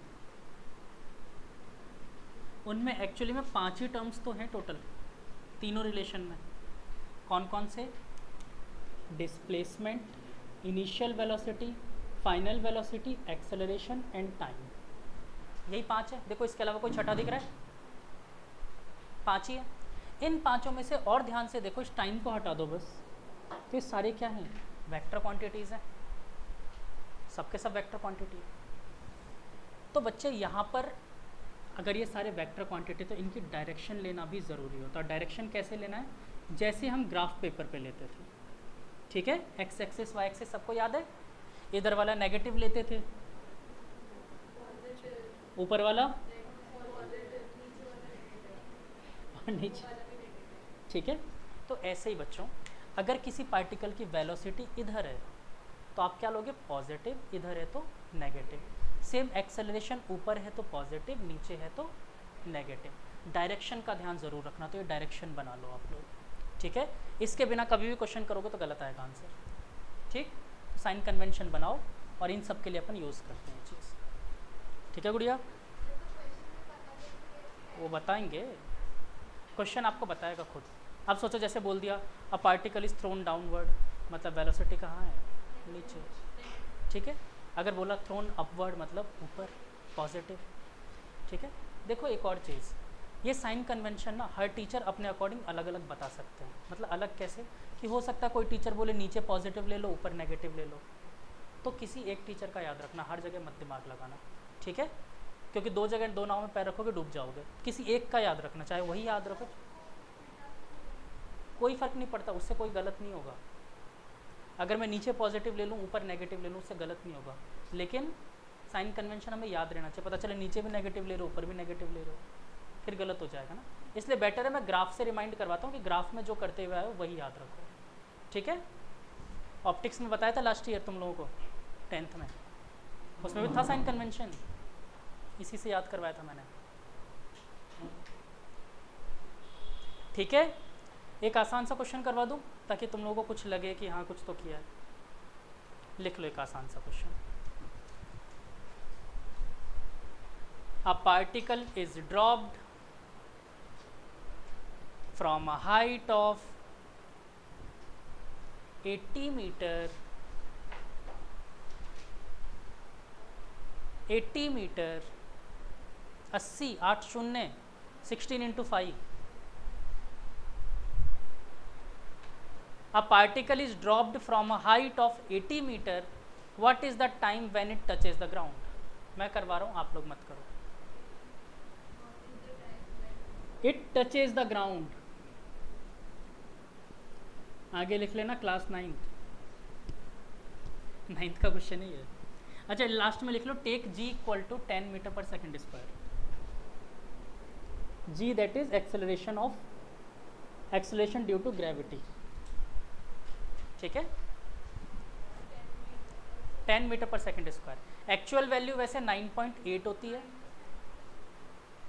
A: उनमें एक्चुअली में 5 ही टर्म्स तो हैं टोटल, तीनों रिलेशन में। कौन कौन से? Displacement, initial velocity, final velocity, acceleration and time, यही 5 है। देखो इसके अलावा कोई छठा दिख रहा है? 5 ही है। इन पांचों में से और ध्यान से देखो, इस टाइम को हटा दो बस, तो ये सारे क्या हैं? वेक्टर क्वांटिटीज़ हैं, सबके सब वेक्टर क्वांटिटी है। तो बच्चे यहाँ पर अगर ये सारे वेक्टर क्वांटिटी, तो इनकी डायरेक्शन लेना भी ज़रूरी होता है। डायरेक्शन कैसे लेना है? जैसे हम ग्राफ पेपर पे लेते थे, ठीक है? एक्स एक्सिस वाई एक्सिस सबको याद है? इधर वाला नेगेटिव लेते थे, ऊपर वाला और नीचे, ठीक है? तो ऐसे ही बच्चों, अगर किसी पार्टिकल की वेलोसिटी इधर है तो आप क्या लोगे? पॉजिटिव, इधर है तो नेगेटिव। सेम एक्सेलरेशन, ऊपर है तो पॉजिटिव, नीचे है तो नेगेटिव। डायरेक्शन का ध्यान ज़रूर रखना, तो ये डायरेक्शन बना लो आप लोग, ठीक है? इसके बिना कभी भी क्वेश्चन करोगे तो गलत आएगा आंसर, ठीक? तो साइन कन्वेंशन बनाओ और इन सब के लिए अपन यूज़ करते हैं चीज़, ठीक है गुड़िया? वो बताएंगे, क्वेश्चन आपको बताएगा खुद। अब सोचो जैसे बोल दिया अ पार्टिकल इज थ्रोन डाउनवर्ड, मतलब वेलोसिटी कहाँ है? नीचे, ठीक है? अगर बोला थ्रोन अपवर्ड मतलब ऊपर, पॉजिटिव, ठीक है? देखो एक और चीज़, ये साइन कन्वेंशन ना हर टीचर अपने अकॉर्डिंग अलग अलग बता सकते हैं। मतलब अलग कैसे कि हो सकता है कोई टीचर बोले नीचे पॉजिटिव ले लो, ऊपर नेगेटिव ले लो। तो किसी एक टीचर का याद रखना, हर जगह मत दिमाग लगाना, ठीक है? क्योंकि दो जगह दो नाव में पैर रखोगे डूब जाओगे। किसी एक का याद रखना, चाहे वही याद रखो, कोई फ़र्क नहीं पड़ता, उससे कोई गलत नहीं होगा। अगर मैं नीचे पॉजिटिव ले लूँ, ऊपर नेगेटिव ले लूँ, उससे गलत नहीं होगा। लेकिन साइन कन्वेंशन हमें याद रहना चाहिए, पता चले नीचे भी नेगेटिव ले रहे हो, ऊपर भी नेगेटिव ले रहे हो, फिर गलत हो जाएगा ना। इसलिए बेटर है मैं ग्राफ से रिमाइंड करवाता हूँ कि ग्राफ में जो करते हुए आए वही याद रखो, ठीक है? ऑप्टिक्स में बताया था लास्ट ईयर तुम लोगों को 10th में, उसमें भी था साइन कन्वेंशन, इसी से याद करवाया था मैंने, ठीक है? एक आसान सा क्वेश्चन करवा दूं ताकि तुम लोगों को कुछ लगे कि हाँ कुछ तो किया है। लिख लो एक आसान सा question. A particle is dropped from a height of 80 metre 80 8 शून्य 16 into 5. A particle is dropped from a height of 80 meter. What is the time when it touches the ground? मैं करवा रहा हूँ, आप लोग मत करो. It touches the ground. आगे लिख लेना क्लास 9th का क्वेश्चन ही है. अच्छा लास्ट में लिख लो take G equal to 10 metre पर second square. G that is acceleration due to gravity, ठीक है, 10 मीटर पर सेकेंड स्क्वायर। एक्चुअल वैल्यू वैसे 9.8 होती है,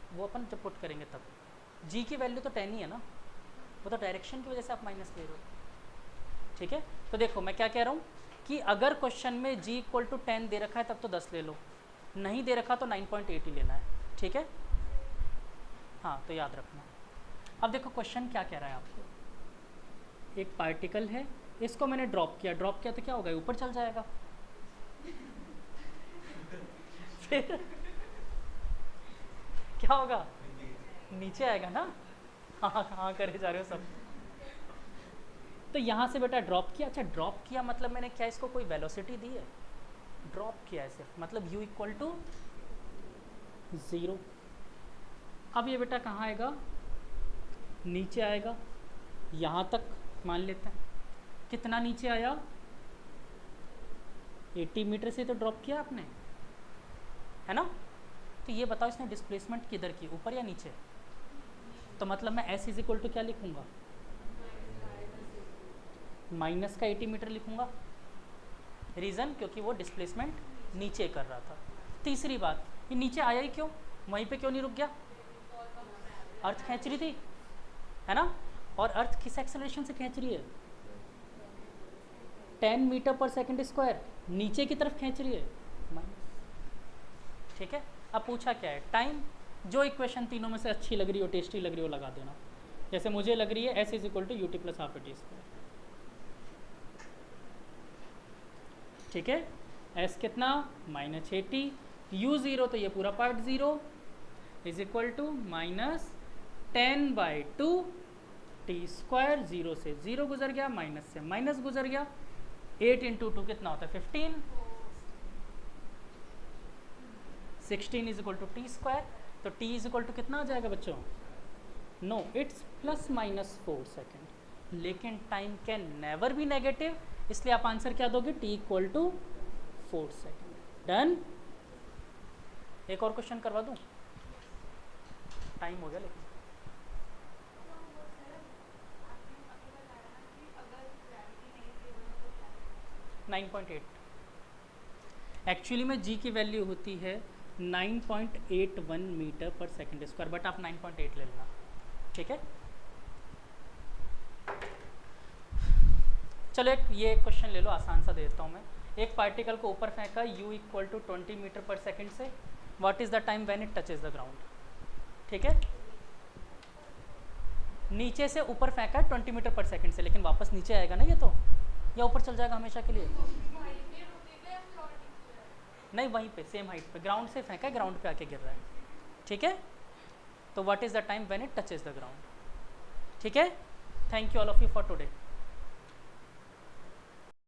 A: वो अपन जब पुट करेंगे तब। जी की वैल्यू तो 10 ही है ना, वो तो डायरेक्शन की वजह से आप माइनस ले रहे हो, ठीक है। तो देखो मैं क्या कह रहा हूँ कि अगर क्वेश्चन में जी इक्वल टू 10 दे रखा है तब तो 10 ले लो, नहीं दे रखा तो 9.8 ही लेना है, ठीक है। हाँ तो याद रखना। अब देखो क्वेश्चन क्या कह रहा है आपको, एक पार्टिकल है, इसको मैंने ड्रॉप किया तो क्या होगा, ऊपर चल जाएगा फिर क्या होगा, नीचे आएगा ना। हाँ करे जा रहे हो सब। तो यहाँ से बेटा ड्रॉप किया, अच्छा ड्रॉप किया मतलब मैंने क्या इसको कोई वेलोसिटी दी है, ड्रॉप किया है सिर्फ, मतलब u इक्वल टू 0। अब ये बेटा कहाँ आएगा, नीचे आएगा, यहाँ तक मान लेते हैं। कितना नीचे आया, 80 मीटर से तो ड्रॉप किया आपने, है ना। तो ये बताओ इसने डिस्प्लेसमेंट किधर की, ऊपर या नीचे। तो मतलब मैं s इज इक्वल टू क्या लिखूँगा, माइनस का 80 मीटर लिखूँगा। रीज़न क्योंकि वो डिस्प्लेसमेंट नीचे कर रहा था। तीसरी बात, ये नीचे आया ही क्यों, वहीं पे क्यों नहीं रुक गया, अर्थ खींच रही थी, है ना। और अर्थ किस एक्सेलरेशन से खींच रही है, 10 मीटर पर सेकेंड स्क्वायर, नीचे की तरफ खींच रही है, माइनस, ठीक है। अब पूछा क्या है, टाइम। जो इक्वेशन तीनों में से अच्छी लग रही हो, टेस्टी लग रही हो, लगा देना। जैसे मुझे लग रही है s is equal to u t plus half A T square, ठीक है। s कितना, -80, u0 तो ये पूरा part 0 is equal to -10/2 t square. 0 से 0 गुजर गया, माइनस से माइनस गुजर गया, 8 इंटू 2 कितना होता है 15, 16 is equal to t square. तो t इज इक्वल टू कितना आ जाएगा बच्चों, नो इट्स +-4 सेकेंड, लेकिन time can never be negative, इसलिए आप आंसर क्या दोगे, t equal to 4 second. Done. एक और क्वेश्चन करवा दूं, टाइम हो गया लेकिन।
B: अगर
A: 9.8 एक्चुअली में g की वैल्यू होती है 9.81 मीटर पर सेकेंड स्क्वायर, बट आप 9.8 ले लेना, ठीक है। चलो एक ये क्वेश्चन ले लो, आसान सा देता हूँ मैं। एक पार्टिकल को ऊपर फेंका u इक्वल टू 20 मीटर पर सेकेंड से, what is the time when it touches the ground, ठीक है। नीचे से ऊपर फेंका 20 मीटर पर सेकेंड से, लेकिन वापस नीचे आएगा ना ये तो, या ऊपर चल जाएगा हमेशा के लिए, नहीं वहीं पे सेम हाइट पे, ग्राउंड से फेंका है, ग्राउंड पे आके गिर रहा है, ठीक है। तो what is the time when it touches the ground, ठीक है। Thank you all of you for today.